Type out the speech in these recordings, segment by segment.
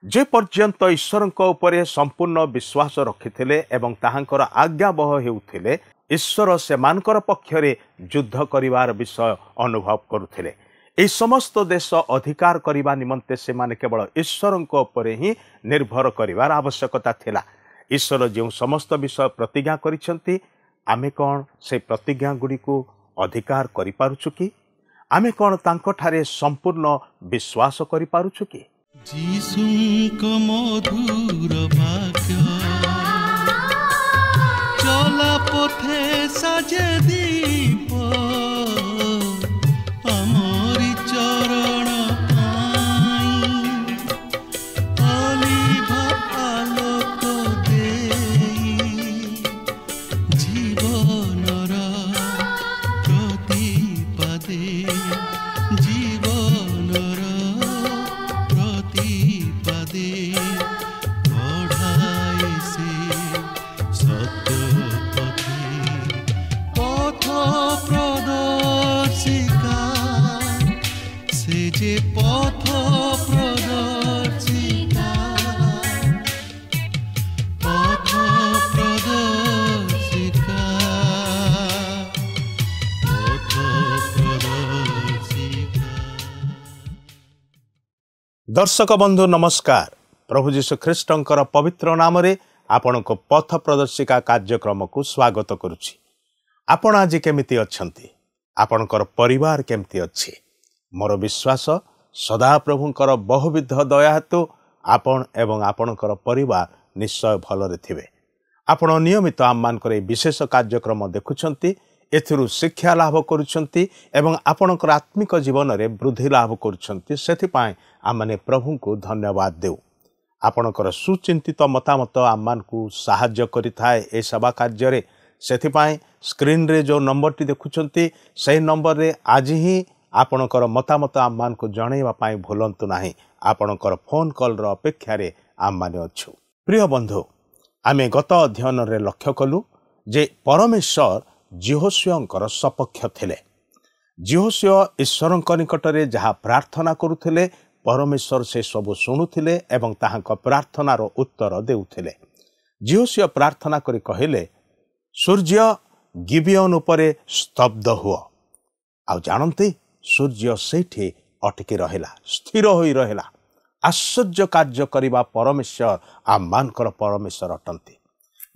जे पर्यंत ईश्वर संपूर्ण विश्वास रखिथिले एवं ताहांकर आज्ञावह हेउथिले ईश्वर सेमानकर पक्षरे युद्ध करिवार विषय अनुभव करुथिले। ए समस्त देश अधिकार करिवा निमंते से माने केवल ईश्वर उपरे ही निर्भर करिवार आवश्यकता थिला। ईश्वर जो समस्त विषय प्रतिज्ञा करिसेंती आमे कौन से प्रतिज्ञा गुडी को अधिकार करि पारुछु कि आमे कौन तांको ठारे संपूर्ण विश्वास करि पारुछु कि जीसुको मधुर वाक्य चला पथे साजे दीप आमरी चरण अलिभा आलोक देई जीवनर प्रतिपदे जीवनर प्रतिपदे बढ़ाई से सत्य पथे पथ प्रदर्शिका से जे पथ प्रदर्शिका पथ प्रदर्शिका पथ प्रदर्शिका। दर्शक बंधु नमस्कार। प्रभु जीशु ख्रीष्टंकर पवित्र नाम रे आपण को पथ प्रदर्शिका कार्यक्रम को स्वागत करुछि। आपण आज केमिति अछंती, आपणकर परिवार केमिति अछि? मोर विश्वास सदा प्रभुंकर बहुविध दया हेतु आपण एवं आपणकर परिवार निश्चय भलरे थिबे। आपण नियमित आममानकर विशेष कार्यक्रम देखुछंती, एथिरु शिक्षा लाभ करुछंती एवं आपणकर आत्मिक जीवन रे वृद्धि लाभ करुछंती। सेथिपाई आमने प्रभु को धन्यवाद देउ। आपणकर सुचिंतित मतामत आममान को साहाय्य करिथाए ए सेवा कार्य रे। सेथिपाई स्क्रीन रे जो नंबर टी देखुछंती सही नंबर रे आज ही आपणकर मतामत आममान को जणैवा पाई भूलंतु नाही। आपणकर फोन कॉल रो अपेक्षा रे आममाने अछु। प्रिय बंधु, आमे गत अध्ययन रे लक्ष्य कलु जे परमेश्वर जिहोशियाकर सपक्ष थिले। जिहोशिया ईश्वरक निकटरे जहा प्रार्थना करुथिले परमेश्वर से सब शुणुथिले एवं ताहांक प्रार्थनार उत्तर देउथिले। जिहोशिया प्रार्थना करी कहिले, सूर्य गिबियन उपरे स्तब्ध हुआ। आ जानते सूर्य सेठी अटकी रहिला, स्थिर होई रहिला। आश्चर्य कार्य करिबा परमेश्वर आममानकर परमेश्वर अटंती।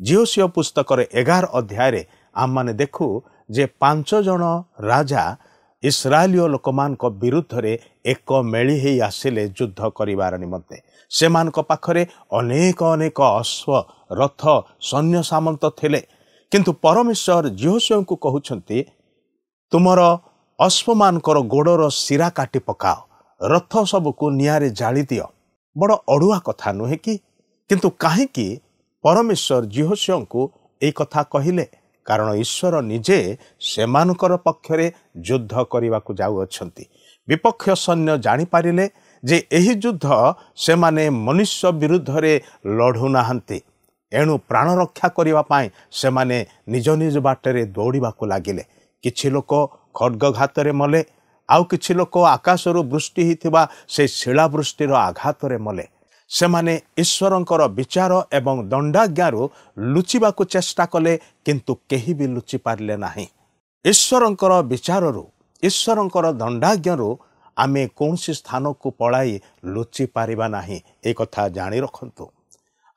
जिहोशिया पुस्तक 11 अध्याय रे आममाने देखु जे 5 जन राजा इस्राएलियो लोकमान को विरुद्ध रे एक मेली ही आसिले युद्ध करिवार निमंते। सेमान को पाखरे अनेक अनेक अश्व रथ सैन्य सामंत थिले, किंतु परमेश्वर जिहोशिया को कहउछंती तुमर अश्वमानकर गोड़र सिरा काटी पकाओ, रथ सबको नियारे जाली दियो। बड़ अड़ुआ कथा नुहे कि? किंतु काहेकि परमेश्वर जिहोशिया को ए कथा कहिले? कारण ईश्वर निजे सेमानकर पक्षरे युद्ध करिवा को जाउ अछंती। विपक्ष सैन्य जानि पारिले जे एही युद्ध से माने मनुष्य विरुद्ध रे लढु नाहंती। एणु प्राण रक्षा करिवा पाई से माने निज निज बाटरे दौड़िबा को लागिले। किछि लोक खड्गघात रे मले, आउ किछि लोक आकाशरु वृष्टि हिथिबा से शिलावृष्टिर आघात रे मले। से माने ईश्वरंकर विचार एवं दंडाज्ञारू लुचिबा को चेष्टा कले, किंतु केही भी लुचि पारले नाही। ईश्वरंकर विचाररू ईश्वरंकर दंडाज्ञारू आमे कौनसी स्थान को पलाई लुचि पारिबा नाही। ए कथा जानि रखंतु।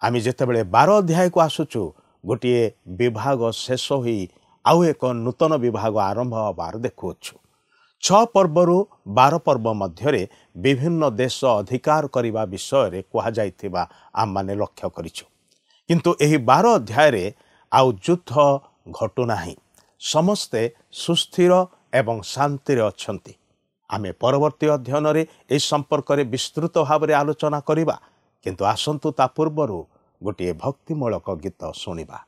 आमे जेतेबेले 12 अध्याय को आसुचु, गोटिए विभाग शेष होई आउ एक नूतन विभाग आरंभ होबार देखुछु। 6 पर्वरु 12 पर्व मध्यरे विभिन्न देश अधिकार करिबा विषय रे कहा जाइथिबा आम माने लक्ष्य करिछु। किंतु एही 12 अध्याय रे आउ युद्ध घटु नाही। समस्ते सुस्थिर एवं शांति रे अछंती। आमे परवर्ती अध्ययन रे ए संपर्क रे विस्तृत भाव रे आलोचना करिबा, किंतु आसंतु ता पूर्वरु गोटिए भक्तिमूलक गीत सुनिबा।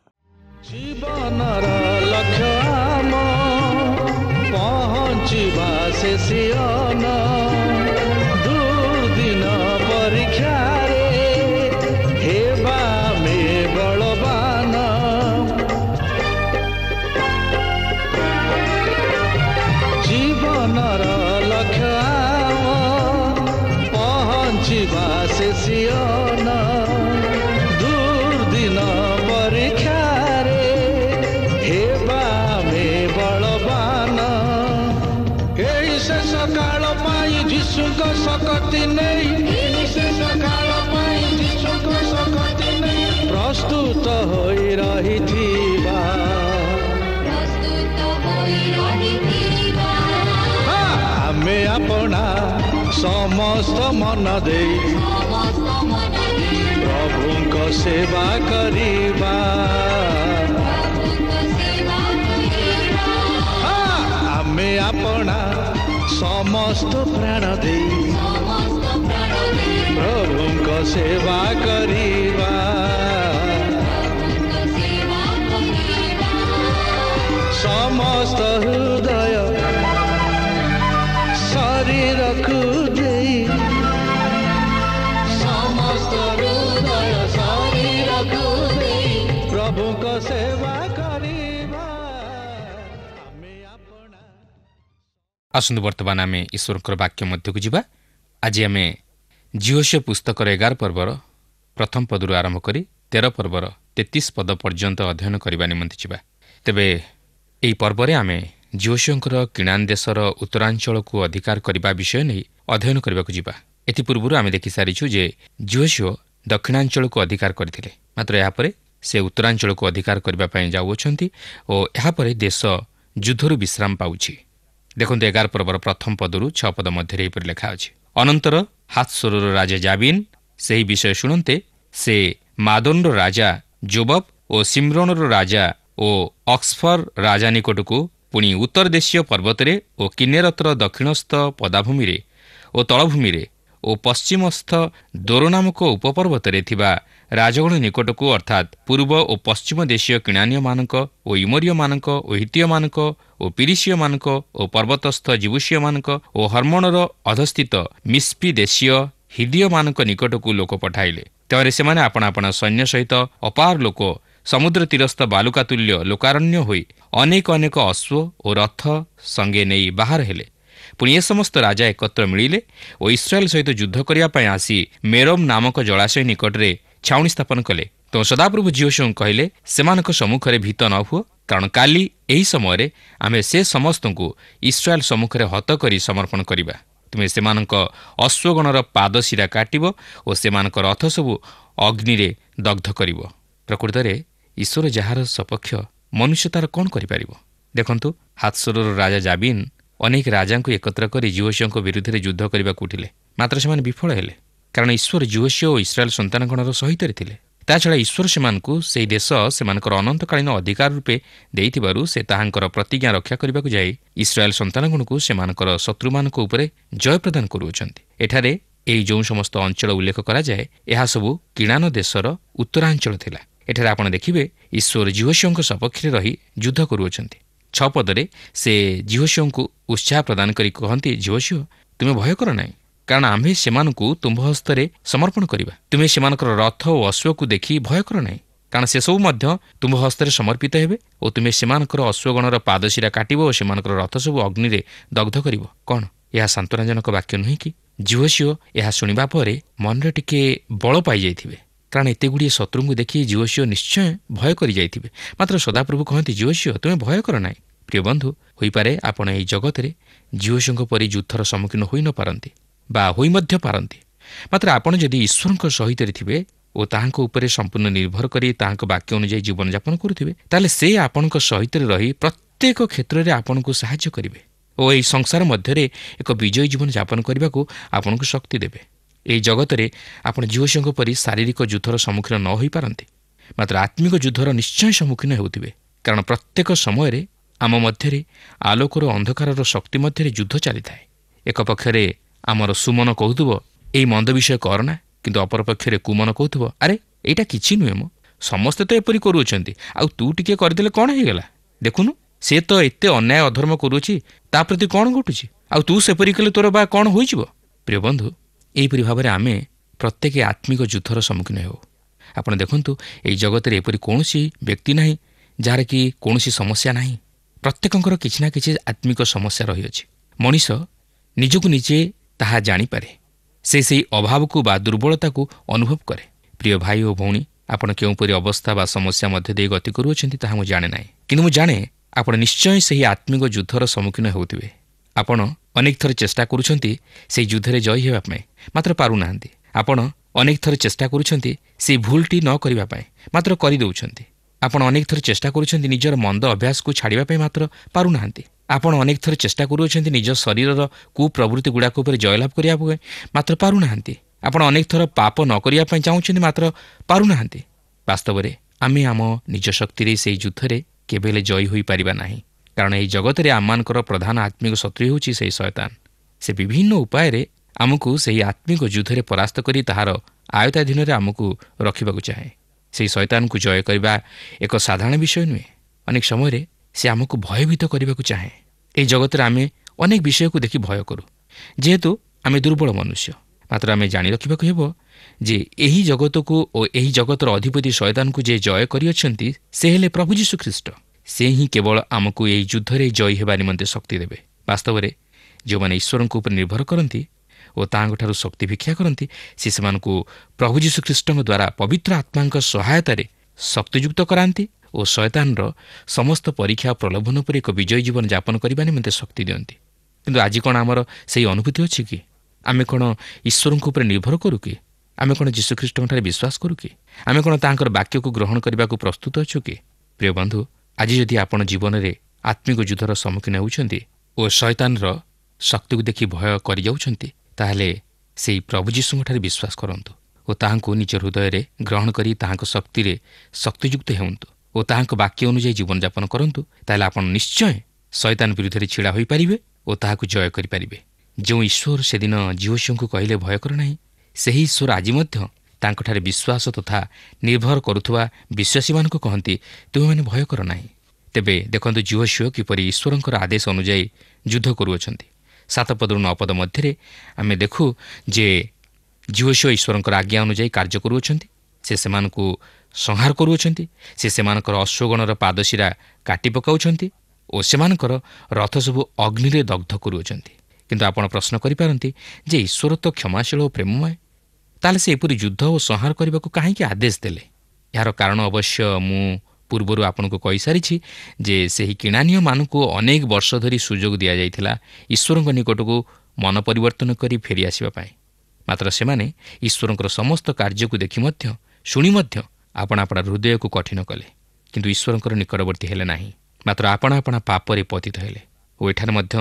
जीवनर लक्ष्य आम पहुँचवा से सियन दुर्दिन परीक्षा रे हेबा में बलवान जीवनर लक्ष्य आम पहुँचवा से ସିଅନ ଦୁର୍ଦିନ ପରୀକ୍ଷାରେ ହେବା ଆମେ ବଳବାନ। ଏଇ ଶେଷ କାଳ ପାଇଁ ଯୀଶୁଙ୍କ ଶକ୍ତି ନେଇ, ଶେଷ କାଳ ପାଇଁ ଯୀଶୁଙ୍କ ଶକ୍ତି ନେଇ ପ୍ରସ୍ତୁତ ହୋଇ ରହିଥିବା, ଆମେ ଆପଣା ସମସ୍ତ ମନ ଦେଇ ପ୍ରଭୁଙ୍କ ସେବା କରିବା। ଆମେ ଆପଣା ସମସ୍ତ ପ୍ରାଣ ଦେଇ ପ୍ରଭୁଙ୍କ ସେବା କରିବା। ସମସ୍ତ ହୃଦୟ ଶରୀରକୁ ଦେଇ, ସମସ୍ତ ହୃଦୟ ଶରୀରକୁ ଦେଇ ପ୍ରଭୁଙ୍କ ସେବା କରିବା। ଆମେ ଆପଣା। ଆସନ୍ତୁ ବର୍ତ୍ତମାନ ଆମେ ଈଶ୍ୱରଙ୍କର ବାକ୍ୟ ମଧ୍ୟକୁ ଯିବା। ଆଜି ଆମେ ଜିହୋଶିଆ ପୁସ୍ତକର 11 ପର୍ବର ପ୍ରଥମ ପଦରୁ ଆରମ୍ଭ କରି 13 ପର୍ବର 33 ପଦ ପର୍ଯ୍ୟନ୍ତ ଅଧ୍ୟୟନ କରିବା ନିମନ୍ତେ ଯିବା। ତେବେ ଏହି ପର୍ବରେ ଆମେ ଜିହୋଶିଆଙ୍କର କିଣାନ୍ ଦେଶର ଉତ୍ତରାଞ୍ଚଳକୁ ଅଧିକାର କରିବା ବିଷୟ ନେଇ ଅଧ୍ୟୟନ କରିବାକୁ ଯିବା। ଏଥିପୂର୍ବରୁ ଆମେ ଦେଖିସାରିଛୁ ଯେ ଜିହୋଶିଆ ଦକ୍ଷିଣାଞ୍ଚଳକୁ ଅଧିକାର କରିଥିଲେ, ମାତ୍ର ଏହାପରେ ସେ ଉତ୍ତରାଞ୍ଚଳକୁ ଅଧିକାର କରିବା ପାଇଁ ଯାଉଅଛନ୍ତି ଓ ଏହାପରେ ଦେଶ ଯୁଦ୍ଧରୁ ବିଶ୍ରାମ ପାଉଛି। ଦେଖନ୍ତୁ 11 ପର୍ବର ପ୍ରଥମ ପଦରୁ 6 ପଦ ମଧ୍ୟରେ ଏହିପରି ଲେଖା ଅଛି। ଅନନ୍ତର ହାତ୍ସୋରର ରାଜା ଜାବିନ୍ ସେହି ବିଷୟ ଶୁଣନ୍ତେ ସେ ମାଦୋନ୍ର ରାଜା ଜୋବବ୍ ଓ ସିମ୍ରୋନର ରାଜା ଓ ଅକ୍ସଫର ରାଜା ନିକଟକୁ, ପୁଣି ଉତ୍ତର ଦେଶୀୟ ପର୍ବତରେ ଓ କିନ୍ନେରତର ଦକ୍ଷିଣସ୍ଥ ପଦାଭୂମିରେ ଓ ତଳଭୂମିରେ ଓ ପଶ୍ଚିମସ୍ଥ ଦୋର ନାମକ ଉପପର୍ବତରେ ଥିବା ରାଜଗଣ ନିକଟକୁ, ଅର୍ଥାତ୍ ପୂର୍ବ ଓ ପଶ୍ଚିମ ଦେଶୀୟ କିଣାନୀୟମାନଙ୍କ ଓ ଇମୋରୀୟମାନଙ୍କ ଓ ହିତୀୟମାନଙ୍କ ଓ ପିରିସୀୟମାନଙ୍କ ଓ ପର୍ବତସ୍ଥ ଜିବୁସୀୟମାନଙ୍କ ଓ ହର୍ମୋଣର ଅଧସ୍ଥିତ ମିସ୍ପି ଦେଶୀୟ ହିଦୀୟମାନଙ୍କ ନିକଟକୁ ଲୋକ ପଠାଇଲେ। ତେଣୁ ସେମାନେ ଆପଣା ଆପଣା ସୈନ୍ୟ ସହିତ ଅପାର ଲୋକ ସମୁଦ୍ର ତୀରସ୍ଥ ବାଲୁକାତୁଲ୍ୟ ଲୋକାରଣ୍ୟ ହୋଇ ଅନେକ ଅନେକ ଅଶ୍ୱ ଓ ରଥ ସଙ୍ଗେ ନେଇ ବାହାର ହେଲେ। ପୁଣି ଏ ସମସ୍ତ ରାଜା ଏକତ୍ର ମିଳିଲେ ଓ ଇସ୍ରାଏଲ ସହିତ ଯୁଦ୍ଧ କରିବା ପାଇଁ ଆସି ମେରୋମ୍ ନାମକ ଜଳାଶୟ ନିକଟରେ ଛାଉଣି ସ୍ଥାପନ କଲେ। ତ ସଦାପ୍ରଭୁ ଜିହୋଶିଆଙ୍କୁ କହିଲେ, ସେମାନଙ୍କ ସମ୍ମୁଖରେ ଭୀତ ନ ହୁଅ, କାରଣ କାଲି ଏହି ସମୟରେ ଆମେ ସେ ସମସ୍ତଙ୍କୁ ଇସ୍ରାଏଲ ସମ୍ମୁଖରେ ହତ କରି ସମର୍ପଣ କରିବା। ତୁମେ ସେମାନଙ୍କ ଅଶ୍ୱଗଣର ପାଦଶିରା କାଟିବ ଓ ସେମାନଙ୍କ ରଥ ସବୁ ଅଗ୍ନିରେ ଦଗ୍ଧ କରିବ। ପ୍ରକୃତରେ ଈଶ୍ୱର ଯାହାର ସପକ୍ଷ, ମନୁଷ୍ୟ ତାର କ'ଣ କରିପାରିବ? ଦେଖନ୍ତୁ, ହାତ୍ସୋରର ରାଜା ଜାବିନ୍ ଅନେକ ରାଜାଙ୍କୁ ଏକତ୍ର କରି ଜିହୋଶିଆଙ୍କ ବିରୁଦ୍ଧରେ ଯୁଦ୍ଧ କରିବାକୁ ଉଠିଲେ, ମାତ୍ର ସେମାନେ ବିଫଳ ହେଲେ, କାରଣ ଈଶ୍ୱର ଜିହୋଶିଆ ଓ ଇସ୍ରାଏଲ ସନ୍ତାନଗଣର ସହିତରେ ଥିଲେ। ତାଛଡ଼ା ଈଶ୍ୱର ସେମାନଙ୍କୁ ସେହି ଦେଶ ସେମାନଙ୍କର ଅନନ୍ତକାଳୀନ ଅଧିକାର ରୂପେ ଦେଇଥିବାରୁ ସେ ତାହାଙ୍କର ପ୍ରତିଜ୍ଞା ରକ୍ଷା କରିବାକୁ ଯାଇ ଇସ୍ରାଏଲ ସନ୍ତାନଗଣକୁ ସେମାନଙ୍କର ଶତ୍ରୁମାନଙ୍କ ଉପରେ ଜୟ ପ୍ରଦାନ କରୁଅଛନ୍ତି। ଏଠାରେ ଏହି ଯେଉଁ ସମସ୍ତ ଅଞ୍ଚଳ ଉଲ୍ଲେଖ କରାଯାଏ, ଏହା ସବୁ କିଣାନ ଦେଶର ଉତ୍ତରାଞ୍ଚଳ ଥିଲା। ଏଠାରେ ଆପଣ ଦେଖିବେ ଈଶ୍ୱର ଜିହୋଶିଆଙ୍କ ସପକ୍ଷରେ ରହି ଯୁଦ୍ଧ କରୁଅଛନ୍ତି। 6 ପଦରେ ସେ ଜିହୋଶିଆଙ୍କୁ ଉତ୍ସାହ ପ୍ରଦାନ କରି କହନ୍ତି, ଜିହୋଶିଆ, ତୁମେ ଭୟ କର ନାହିଁ, କାରଣ ଆମ୍ଭେ ସେମାନଙ୍କୁ ତୁମ୍ଭ ହସ୍ତରେ ସମର୍ପଣ କରିବା। ତୁମେ ସେମାନଙ୍କର ରଥ ଓ ଅଶ୍ୱକୁ ଦେଖି ଭୟ କର ନାହିଁ, କାରଣ ସେସବୁ ମଧ୍ୟ ତୁମ୍ଭ ହସ୍ତରେ ସମର୍ପିତ ହେବେ ଓ ତୁମେ ସେମାନଙ୍କର ଅଶ୍ୱଗଣର ପାଦଶିରା କାଟିବ ଓ ସେମାନଙ୍କର ରଥ ସବୁ ଅଗ୍ନିରେ ଦଗ୍ଧ କରିବ। କ'ଣ ଏହା ସାନ୍ତ୍ୱନାଜନକ ବାକ୍ୟ ନୁହେଁ କି? ଜିହୋଶିଆ ଏହା ଶୁଣିବା ପରେ ମନରେ ଟିକେ ବଳ ପାଇଯାଇଥିବେ, କାରଣ ଏତେଗୁଡ଼ିଏ ଶତ୍ରୁଙ୍କୁ ଦେଖି ଜିହୋଶିଆ ନିଶ୍ଚୟ ଭୟ କରିଯାଇଥିବେ। ମାତ୍ର ସଦାପ୍ରଭୁ କହନ୍ତି, ଜିହୋଶିଆ, ତୁମେ ଭୟ କର ନାହିଁ। ପ୍ରିୟ ବନ୍ଧୁ, ହୋଇପାରେ ଆପଣ ଏହି ଜଗତରେ ଜିହୋଶିଆଙ୍କ ପରି ଯୁଦ୍ଧର ସମ୍ମୁଖୀନ ହୋଇ ନ ପାରନ୍ତି ବା ହୋଇ ମଧ୍ୟ ପାରନ୍ତି, ମାତ୍ର ଆପଣ ଯଦି ଈଶ୍ୱରଙ୍କ ସହିତରେ ଥିବେ ଓ ତାହାଙ୍କ ଉପରେ ସମ୍ପୂର୍ଣ୍ଣ ନିର୍ଭର କରି ତାହାଙ୍କ ବାକ୍ୟ ଅନୁଯାୟୀ ଜୀବନଯାପନ କରୁଥିବେ, ତାହେଲେ ସେ ଆପଣଙ୍କ ସହିତରେ ରହି ପ୍ରତ୍ୟେକ କ୍ଷେତ୍ରରେ ଆପଣଙ୍କୁ ସାହାଯ୍ୟ କରିବେ ଓ ଏହି ସଂସାର ମଧ୍ୟରେ ଏକ ବିଜୟୀ ଜୀବନଯାପନ କରିବାକୁ ଆପଣଙ୍କୁ ଶକ୍ତି ଦେବେ। ଏହି ଜଗତରେ ଆପଣ ଜିହୋଶିଆଙ୍କ ପରି ଶାରୀରିକ ଯୁଦ୍ଧର ସମ୍ମୁଖୀନ ନ ହୋଇପାରନ୍ତି, ମାତ୍ର ଆତ୍ମିକ ଯୁଦ୍ଧର ନିଶ୍ଚୟ ସମ୍ମୁଖୀନ ହେଉଥିବେ, କାରଣ ପ୍ରତ୍ୟେକ ସମୟରେ ଆମ ମଧ୍ୟରେ ଆଲୋକର ଅନ୍ଧକାରର ଶକ୍ତି ମଧ୍ୟରେ ଯୁଦ୍ଧ ଚାଲିଥାଏ। ଏକ ପକ୍ଷରେ ଆମର ସୁମନ କହୁଥିବ, ଏଇ ମନ୍ଦ ବିଷୟ କରନା, କିନ୍ତୁ ଅପରପକ୍ଷରେ କୁମନ କହୁଥିବ, ଆରେ ଏଇଟା କିଛି ନୁହେଁ ମ, ସମସ୍ତେ ତ ଏପରି କରୁଅଛନ୍ତି, ଆଉ ତୁ ଟିକିଏ କରିଦେଲେ କ'ଣ ହେଇଗଲା? ଦେଖୁନୁ, ସେ ତ ଏତେ ଅନ୍ୟାୟ ଅଧର୍ମ କରୁଅଛି, ତା ପ୍ରତି କ'ଣ ଘଟୁଛି, ଆଉ ତୁ ସେପରି କଲେ ତୋର ବା କ'ଣ ହୋଇଯିବ? ପ୍ରିୟ ବନ୍ଧୁ, ଏହିପରି ଭାବରେ ଆମେ ପ୍ରତ୍ୟେକ ଆତ୍ମିକ ଯୁଦ୍ଧର ସମ୍ମୁଖୀନ ହେଉ। ଆପଣ ଦେଖନ୍ତୁ, ଏହି ଜଗତରେ ଏପରି କୌଣସି ବ୍ୟକ୍ତି ନାହିଁ ଯାହାର କି କୌଣସି ସମସ୍ୟା ନାହିଁ। ପ୍ରତ୍ୟେକଙ୍କର କିଛି ନା କିଛି ଆତ୍ମିକ ସମସ୍ୟା ରହିଅଛି। ମଣିଷ ନିଜକୁ ନିଜେ ତାହା ଜାଣିପାରେ। ସେ ସେହି ଅଭାବକୁ ବା ଦୁର୍ବଳତାକୁ ଅନୁଭବ କରେ। ପ୍ରିୟ ଭାଇ ଓ ଭଉଣୀ, ଆପଣ କେଉଁପରି ଅବସ୍ଥା ବା ସମସ୍ୟା ମଧ୍ୟ ଦେଇ ଗତି କରୁଅଛନ୍ତି ତାହା ମୁଁ ଜାଣେ ନାହିଁ, କିନ୍ତୁ ମୁଁ ଜାଣେ ଆପଣ ନିଶ୍ଚୟ ସେହି ଆତ୍ମିକ ଯୁଦ୍ଧର ସମ୍ମୁଖୀନ ହେଉଥିବେ। ଆପଣ ଅନେକ ଥର ଚେଷ୍ଟା କରୁଛନ୍ତି ସେହି ଯୁଦ୍ଧରେ ଜୟୀ ହେବା ପାଇଁ, ମାତ୍ର ପାରୁନାହାନ୍ତି। ଆପଣ ଅନେକ ଥର ଚେଷ୍ଟା କରୁଛନ୍ତି ସେହି ଭୁଲଟି ନ କରିବା ପାଇଁ, ମାତ୍ର କରିଦେଉଛନ୍ତି। ଆପଣ ଅନେକ ଥର ଚେଷ୍ଟା କରୁଛନ୍ତି ନିଜର ମନ୍ଦ ଅଭ୍ୟାସକୁ ଛାଡ଼ିବା ପାଇଁ, ମାତ୍ର ପାରୁନାହାନ୍ତି। ଆପଣ ଅନେକ ଥର ଚେଷ୍ଟା କରୁଅଛନ୍ତି ନିଜ ଶରୀରର କୁପ୍ରବୃତ୍ତି ଗୁଡ଼ାକ ଉପରେ ଜୟଲାଭ କରିବା ପାଇଁ, ମାତ୍ର ପାରୁନାହାନ୍ତି। ଆପଣ ଅନେକ ଥର ପାପ ନ କରିବା ପାଇଁ ଚାହୁଁଛନ୍ତି, ମାତ୍ର ପାରୁନାହାନ୍ତି। ବାସ୍ତବରେ ଆମେ ଆମ ନିଜ ଶକ୍ତିରେ ସେହି ଯୁଦ୍ଧରେ କେବେ ହେଲେ ଜୟୀ ହୋଇପାରିବା ନାହିଁ, କାରଣ ଏହି ଜଗତରେ ଆମମାନଙ୍କର ପ୍ରଧାନ ଆତ୍ମିକ ଶତ୍ରୁ ହେଉଛି ସେହି ଶୟତାନ। ସେ ବିଭିନ୍ନ ଉପାୟରେ ଆମକୁ ସେହି ଆତ୍ମିକ ଯୁଦ୍ଧରେ ପରାସ୍ତ କରି ତାହାର ଆୟତ୍ତାଧୀନରେ ଆମକୁ ରଖିବାକୁ ଚାହେଁ। ସେହି ଶୟତାନକୁ ଜୟ କରିବା ଏକ ସାଧାରଣ ବିଷୟ ନୁହେଁ। ଅନେକ ସମୟରେ ସେ ଆମକୁ ଭୟଭୀତ କରିବାକୁ ଚାହେଁ। ଏହି ଜଗତରେ ଆମେ ଅନେକ ବିଷୟକୁ ଦେଖି ଭୟ କରୁ, ଯେହେତୁ ଆମେ ଦୁର୍ବଳ ମନୁଷ୍ୟ। ମାତ୍ର ଆମେ ଜାଣି ରଖିବାକୁ ହେବ ଯେ ଏହି ଜଗତକୁ ଓ ଏହି ଜଗତର ଅଧିପତି ଶୟତାନକୁ ଯେ ଜୟ କରିଅଛନ୍ତି, ସେ ହେଲେ ପ୍ରଭୁ ଯୀଶୁଖ୍ରୀଷ୍ଟ। ସେ ହିଁ କେବଳ ଆମକୁ ଏହି ଯୁଦ୍ଧରେ ଜୟୀ ହେବା ନିମନ୍ତେ ଶକ୍ତି ଦେବେ। ବାସ୍ତବରେ ଯେଉଁମାନେ ଈଶ୍ୱରଙ୍କ ଉପରେ ନିର୍ଭର କରନ୍ତି ଓ ତାହାଙ୍କଠାରୁ ଶକ୍ତି ଭିକ୍ଷା କରନ୍ତି, ସେ ସେମାନଙ୍କୁ ପ୍ରଭୁ ଯୀଶୁଖ୍ରୀଷ୍ଟଙ୍କ ଦ୍ୱାରା ପବିତ୍ର ଆତ୍ମାଙ୍କ ସହାୟତାରେ ଶକ୍ତିଯୁକ୍ତ କରାନ୍ତି ଓ ଶୟତାନର ସମସ୍ତ ପରୀକ୍ଷା ଓ ପ୍ରଲୋଭନ ଉପରେ ଏକ ବିଜୟୀ ଜୀବନ ଯାପନ କରିବା ନିମନ୍ତେ ଶକ୍ତି ଦିଅନ୍ତି। କିନ୍ତୁ ଆଜି କ'ଣ ଆମର ସେହି ଅନୁଭୂତି ଅଛି କି? ଆମେ କ'ଣ ଈଶ୍ୱରଙ୍କ ଉପରେ ନିର୍ଭର କରୁ କି? ଆମେ କ'ଣ ଯୀଶୁଖ୍ରୀଷ୍ଟଙ୍କଠାରେ ବିଶ୍ୱାସ କରୁ କି? ଆମେ କ'ଣ ତାହାଙ୍କର ବାକ୍ୟକୁ ଗ୍ରହଣ କରିବାକୁ ପ୍ରସ୍ତୁତ ଅଛୁ କି? ପ୍ରିୟ ବନ୍ଧୁ, ଆଜି ଯଦି ଆପଣ ଜୀବନରେ ଆତ୍ମିକ ଯୁଦ୍ଧର ସମ୍ମୁଖୀନ ହେଉଛନ୍ତି ଓ ଶୟତାନର ଶକ୍ତିକୁ ଦେଖି ଭୟ କରିଯାଉଛନ୍ତି, ତାହେଲେ ସେହି ପ୍ରଭୁ ଯୀଶୁଙ୍କଠାରେ ବିଶ୍ୱାସ କରନ୍ତୁ ଓ ତାହାଙ୍କୁ ନିଜ ହୃଦୟରେ ଗ୍ରହଣ କରି ତାହାଙ୍କ ଶକ୍ତିରେ ଶକ୍ତିଯୁକ୍ତ ହେଉନ୍ତୁ ଓ ତାହାଙ୍କ ବାକ୍ୟ ଅନୁଯାୟୀ ଜୀବନଯାପନ କରନ୍ତୁ। ତାହେଲେ ଆପଣ ନିଶ୍ଚୟ ଶୟତାନ ବିରୁଦ୍ଧରେ ଛିଡ଼ା ହୋଇପାରିବେ ଓ ତାହାକୁ ଜୟ କରିପାରିବେ। ଯେଉଁ ଈଶ୍ୱର ସେଦିନ ଯୀହୋଶୁଆଙ୍କୁ କହିଲେ ଭୟ କର ନାହିଁ, ସେହି ଈଶ୍ୱର ଆଜି ମଧ୍ୟ ତାଙ୍କଠାରେ ବିଶ୍ୱାସ ତଥା ନିର୍ଭର କରୁଥିବା ବିଶ୍ୱାସୀମାନଙ୍କୁ କହନ୍ତି, ତୁମେମାନେ ଭୟ କର ନାହିଁ। ତେବେ ଦେଖନ୍ତୁ ଯୀହୋଶୁଆ କିପରି ଈଶ୍ୱରଙ୍କର ଆଦେଶ ଅନୁଯାୟୀ ଯୁଦ୍ଧ କରୁଅଛନ୍ତି। 7 ପଦରୁ 9 ପଦ ମଧ୍ୟରେ ଆମେ ଦେଖୁ ଯେ ଯୀହୋଶୁଆ ଈଶ୍ୱରଙ୍କର ଆଜ୍ଞା ଅନୁଯାୟୀ କାର୍ଯ୍ୟ କରୁଅଛନ୍ତି। ସେ ସେମାନଙ୍କୁ ସଂହାର କରୁଅଛନ୍ତି। ସେ ସେମାନଙ୍କର ଅଶ୍ୱଗଣର ପାଦଶିରା କାଟି ପକାଉଛନ୍ତି ଓ ସେମାନଙ୍କର ରଥ ସବୁ ଅଗ୍ନିରେ ଦଗ୍ଧ କରୁଅଛନ୍ତି। କିନ୍ତୁ ଆପଣ ପ୍ରଶ୍ନ କରିପାରନ୍ତି ଯେ ଈଶ୍ୱର ତ କ୍ଷମାଶୀଳ ଓ ପ୍ରେମମୟ, ତାହେଲେ ସେ ଏପରି ଯୁଦ୍ଧ ଓ ସଂହାର କରିବାକୁ କାହିଁକି ଆଦେଶ ଦେଲେ? ଏହାର କାରଣ ଅବଶ୍ୟ ମୁଁ ପୂର୍ବରୁ ଆପଣଙ୍କୁ କହିସାରିଛି ଯେ ସେହି କିଣାନୀୟମାନଙ୍କୁ ଅନେକ ବର୍ଷ ଧରି ସୁଯୋଗ ଦିଆଯାଇଥିଲା ଈଶ୍ୱରଙ୍କ ନିକଟକୁ ମନ ପରିବର୍ତ୍ତନ କରି ଫେରିଆସିବା ପାଇଁ। ମାତ୍ର ସେମାନେ ଈଶ୍ୱରଙ୍କର ସମସ୍ତ କାର୍ଯ୍ୟକୁ ଦେଖି ମଧ୍ୟ ଶୁଣି ମଧ୍ୟ ଆପଣା ହୃଦୟକୁ କଠିନ କଲେ, କିନ୍ତୁ ଈଶ୍ୱରଙ୍କର ନିକଟବର୍ତ୍ତୀ ହେଲେ ନାହିଁ, ମାତ୍ର ଆପଣା ପାପରେ ପତିତ ହେଲେ। ଓ ଏଠାରେ ମଧ୍ୟ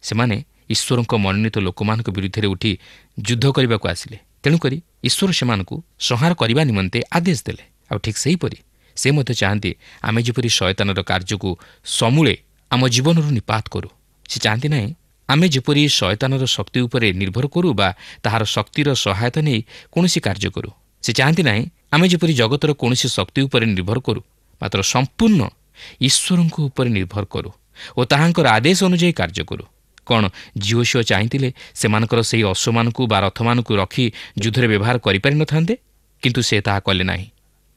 ସେମାନେ ଈଶ୍ୱରଙ୍କ ମନୋନୀତ ଲୋକମାନଙ୍କ ବିରୁଦ୍ଧରେ ଉଠି ଯୁଦ୍ଧ କରିବାକୁ ଆସିଲେ। ତେଣୁକରି ଈଶ୍ୱର ସେମାନଙ୍କୁ ସଂହାର କରିବା ନିମନ୍ତେ ଆଦେଶ ଦେଲେ। ଆଉ ଠିକ୍ ସେହିପରି ସେ ମଧ୍ୟ ଚାହାନ୍ତି ଆମେ ଯେପରି ଶୟତାନର କାର୍ଯ୍ୟକୁ ସମୂଳେ ଆମ ଜୀବନରୁ ନିପାତ କରୁ। ସେ ଚାହାନ୍ତି ନାହିଁ ଆମେ ଯେପରି ଶୟତାନର ଶକ୍ତି ଉପରେ ନିର୍ଭର କରୁ ବା ତାହାର ଶକ୍ତିର ସହାୟତା ନେଇ କୌଣସି କାର୍ଯ୍ୟ କରୁ। ସେ ଚାହାନ୍ତି ନାହିଁ ଆମେ ଯେପରି ଜଗତର କୌଣସି ଶକ୍ତି ଉପରେ ନିର୍ଭର କରୁ, ମାତ୍ର ସମ୍ପୂର୍ଣ୍ଣ ଈଶ୍ୱରଙ୍କ ଉପରେ ନିର୍ଭର କରୁ ଓ ତାହାଙ୍କର ଆଦେଶ ଅନୁଯାୟୀ କାର୍ଯ୍ୟ କରୁ। କ'ଣ ଯୀହୋଶୁଆ ଚାହିଁଥିଲେ ସେମାନଙ୍କର ସେହି ଅଶ୍ୱମାନଙ୍କୁ ବା ରଥମାନଙ୍କୁ ରଖି ଯୁଦ୍ଧରେ ବ୍ୟବହାର କରିପାରିନଥାନ୍ତେ? କିନ୍ତୁ ସେ ତାହା କଲେ ନାହିଁ,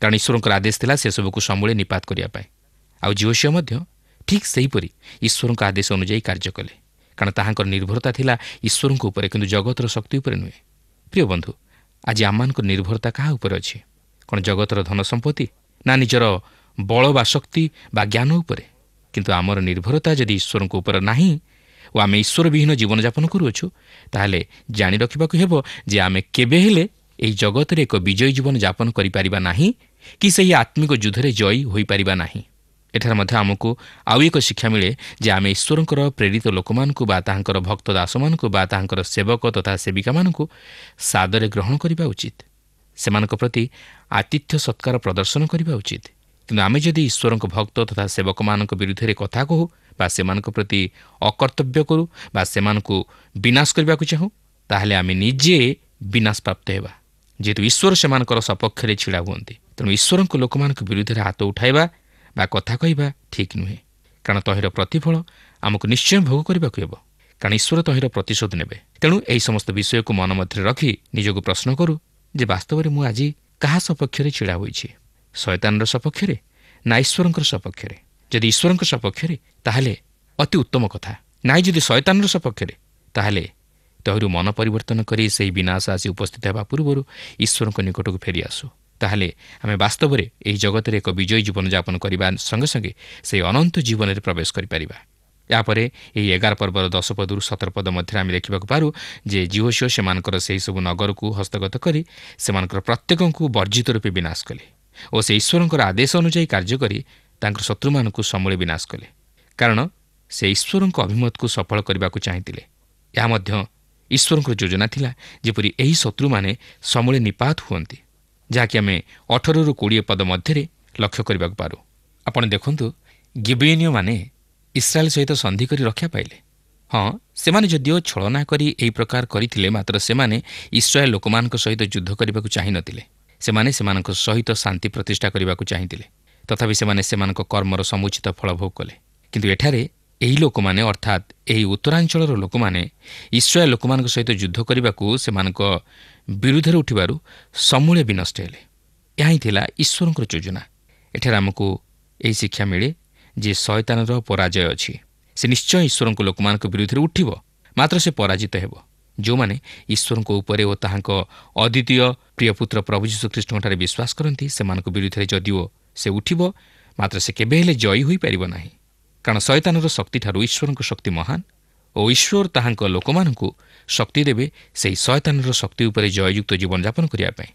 କାରଣ ଈଶ୍ୱରଙ୍କର ଆଦେଶ ଥିଲା ସେସବୁକୁ ସମୂଳେ ନିପାତ କରିବା ପାଇଁ। ଆଉ ଯୀହୋଶୁଆ ମଧ୍ୟ ଠିକ୍ ସେହିପରି ଈଶ୍ୱରଙ୍କ ଆଦେଶ ଅନୁଯାୟୀ କାର୍ଯ୍ୟ କଲେ, କାରଣ ତାହାଙ୍କର ନିର୍ଭରତା ଥିଲା ଈଶ୍ୱରଙ୍କ ଉପରେ, କିନ୍ତୁ ଜଗତର ଶକ୍ତି ଉପରେ ନୁହେଁ। ପ୍ରିୟ ବନ୍ଧୁ, ଆଜି ଆମମାନଙ୍କର ନିର୍ଭରତା କାହା ଉପରେ ଅଛି? କ'ଣ ଜଗତର ଧନ ସମ୍ପତ୍ତି, ନା ନିଜର ବଳ ବା ଶକ୍ତି ବା ଜ୍ଞାନ ଉପରେ? କିନ୍ତୁ ଆମର ନିର୍ଭରତା ଯଦି ଈଶ୍ୱରଙ୍କ ଉପରେ ନାହିଁ ଓ ଆମେ ଈଶ୍ୱର ବିହୀନ ଜୀବନଯାପନ କରୁଅଛୁ, ତାହେଲେ ଜାଣି ରଖିବାକୁ ହେବ ଯେ ଆମେ କେବେ ହେଲେ ଏହି ଜଗତରେ ଏକ ବିଜୟୀ ଜୀବନ ଯାପନ କରିପାରିବା ନାହିଁ କି ସେହି ଆତ୍ମିକ ଯୁଦ୍ଧରେ ଜୟୀ ହୋଇପାରିବା ନାହିଁ। ଏଠାରେ ମଧ୍ୟ ଆମକୁ ଆଉ ଏକ ଶିକ୍ଷା ମିଳେ ଯେ ଆମେ ଈଶ୍ୱରଙ୍କର ପ୍ରେରିତ ଲୋକମାନଙ୍କୁ ବା ତାହାଙ୍କର ଭକ୍ତ ଦାସମାନଙ୍କୁ ବା ତାହାଙ୍କର ସେବକ ତଥା ସେବିକାମାନଙ୍କୁ ସାଦରେ ଗ୍ରହଣ କରିବା ଉଚିତ। ସେମାନଙ୍କ ପ୍ରତି ଆତିଥ୍ୟ ସତ୍କାର ପ୍ରଦର୍ଶନ କରିବା ଉଚିତ। କିନ୍ତୁ ଆମେ ଯଦି ଈଶ୍ୱରଙ୍କ ଭକ୍ତ ତଥା ସେବକମାନଙ୍କ ବିରୁଦ୍ଧରେ କଥା କହୁ ବା ସେମାନଙ୍କ ପ୍ରତି ଅକର୍ତ୍ତବ୍ୟ କରୁ ବା ସେମାନଙ୍କୁ ବିନାଶ କରିବାକୁ ଚାହୁଁ, ତାହେଲେ ଆମେ ନିଜେ ବିନାଶ ପ୍ରାପ୍ତ ହେବା, ଯେହେତୁ ଈଶ୍ୱର ସେମାନଙ୍କର ସପକ୍ଷରେ ଛିଡ଼ା ହୁଅନ୍ତି। ତେଣୁ ଈଶ୍ୱରଙ୍କ ଲୋକମାନଙ୍କ ବିରୁଦ୍ଧରେ ହାତ ଉଠାଇବା ବା କଥା କହିବା ଠିକ୍ ନୁହେଁ, କାରଣ ତହିଁର ପ୍ରତିଫଳ ଆମକୁ ନିଶ୍ଚୟ ଭୋଗ କରିବାକୁ ହେବ, କାରଣ ଈଶ୍ୱର ତହିଁର ପ୍ରତିଶୋଧ ନେବେ। ତେଣୁ ଏହି ସମସ୍ତ ବିଷୟକୁ ମନ ମଧ୍ୟରେ ରଖି ନିଜକୁ ପ୍ରଶ୍ନ କରୁ ଯେ ବାସ୍ତବରେ ମୁଁ ଆଜି କାହା ସପକ୍ଷରେ ଛିଡ଼ା ହୋଇଛି? ଶୟତାନର ସପକ୍ଷରେ ନା ଈଶ୍ୱରଙ୍କର ସପକ୍ଷରେ? ଯଦି ଈଶ୍ୱରଙ୍କ ସପକ୍ଷରେ ତାହେଲେ ଅତି ଉତ୍ତମ କଥା, ନାହିଁ ଯଦି ଶୟତାନର ସପକ୍ଷରେ ତାହେଲେ ତହିଁରୁ ମନ ପରିବର୍ତ୍ତନ କରି ସେହି ବିନାଶ ଆସି ଉପସ୍ଥିତ ହେବା ପୂର୍ବରୁ ଈଶ୍ୱରଙ୍କ ନିକଟକୁ ଫେରିଆସୁ, ତାହେଲେ ଆମେ ବାସ୍ତବରେ ଏହି ଜଗତରେ ଏକ ବିଜୟୀ ଜୀବନଯାପନ କରିବା ସଙ୍ଗେ ସଙ୍ଗେ ସେହି ଅନନ୍ତ ଜୀବନରେ ପ୍ରବେଶ କରିପାରିବା। ଏହାପରେ ଏହି 11 ପର୍ବର 10 ପଦରୁ 17 ପଦ ମଧ୍ୟରେ ଆମେ ଦେଖିବାକୁ ପାରୁ ଯେ ଜିହୋଶିଓ ସେମାନଙ୍କର ସେହିସବୁ ନଗରକୁ ହସ୍ତଗତ କରି ସେମାନଙ୍କର ପ୍ରତ୍ୟେକଙ୍କୁ ବର୍ଜିତ ରୂପେ ବିନାଶ କଲେ ଓ ସେ ଈଶ୍ୱରଙ୍କର ଆଦେଶ ଅନୁଯାୟୀ କାର୍ଯ୍ୟ କରି ତାଙ୍କର ଶତ୍ରୁମାନଙ୍କୁ ସମୂଳେ ବିନାଶ କଲେ, କାରଣ ସେ ଈଶ୍ୱରଙ୍କ ଅଭିମତକୁ ସଫଳ କରିବାକୁ ଚାହିଁଥିଲେ। ଏହା ମଧ୍ୟ ଈଶ୍ୱରଙ୍କର ଯୋଜନା ଥିଲା ଯେପରି ଏହି ଶତ୍ରୁମାନେ ସମୂଳେ ନିପାତ ହୁଅନ୍ତି, ଯାହାକି ଆମେ 18ରୁ 20 ପଦ ମଧ୍ୟରେ ଲକ୍ଷ୍ୟ କରିବାକୁ ପାରୁ। ଆପଣ ଦେଖନ୍ତୁ, ଗିବେୟନୀୟମାନେ ଇସ୍ରାଏଲ ସହିତ ସନ୍ଧି କରି ରକ୍ଷା ପାଇଲେ। ହଁ, ସେମାନେ ଯଦିଓ ଛଳନା କରି ଏହି ପ୍ରକାର କରିଥିଲେ, ମାତ୍ର ସେମାନେ ଇସ୍ରାଏଲ ଲୋକମାନଙ୍କ ସହିତ ଯୁଦ୍ଧ କରିବାକୁ ଚାହିଁନଥିଲେ। ସେମାନେ ସେମାନଙ୍କ ସହିତ ଶାନ୍ତି ପ୍ରତିଷ୍ଠା କରିବାକୁ ଚାହିଁଥିଲେ। ତଥାପି ସେମାନେ ସେମାନଙ୍କ କର୍ମର ସମୁଚିତ ଫଳ ଭୋଗ କଲେ। କିନ୍ତୁ ଏଠାରେ ଏହି ଲୋକମାନେ ଅର୍ଥାତ୍ ଏହି ଉତ୍ତରାଞ୍ଚଳର ଲୋକମାନେ ଇସ୍ରାଏଲ ଲୋକମାନଙ୍କ ସହିତ ଯୁଦ୍ଧ କରିବାକୁ ସେମାନଙ୍କ ବିରୁଦ୍ଧରେ ଉଠିବାରୁ ସମୂଳେ ବିନଷ୍ଟ ହେଲେ। ଏହା ହିଁ ଥିଲା ଈଶ୍ୱରଙ୍କର ଯୋଜନା। ଏଠାରେ ଆମକୁ ଏହି ଶିକ୍ଷା ମିଳେ ଯେ ଶୟତାନର ପରାଜୟ ଅଛି। ସେ ନିଶ୍ଚୟ ଈଶ୍ୱରଙ୍କ ଲୋକମାନଙ୍କ ବିରୁଦ୍ଧରେ ଉଠିବ, ମାତ୍ର ସେ ପରାଜିତ ହେବ। ଯେଉଁମାନେ ଈଶ୍ୱରଙ୍କ ଉପରେ ଓ ତାହାଙ୍କ ଅଦ୍ୱିତୀୟ ପ୍ରିୟପୁତ୍ର ପ୍ରଭୁ ଯୀଶୁଖ୍ରୀଷ୍ଟଙ୍କଠାରେ ବିଶ୍ୱାସ କରନ୍ତି, ସେମାନଙ୍କ ବିରୁଦ୍ଧରେ ଯଦିଓ ସେ ଉଠିବ, ମାତ୍ର ସେ କେବେ ହେଲେ ଜୟୀ ହୋଇପାରିବ ନାହିଁ। କାରଣ ଶୟତାନର ଶକ୍ତିଠାରୁ ଈଶ୍ୱରଙ୍କ ଶକ୍ତି ମହାନ ଓ ଈଶ୍ୱର ତାହାଙ୍କ ଲୋକମାନଙ୍କୁ ଶକ୍ତି ଦେବେ ସେହି ଶୟତାନର ଶକ୍ତି ଉପରେ ଜୟଯୁକ୍ତ ଜୀବନଯାପନ କରିବା ପାଇଁ।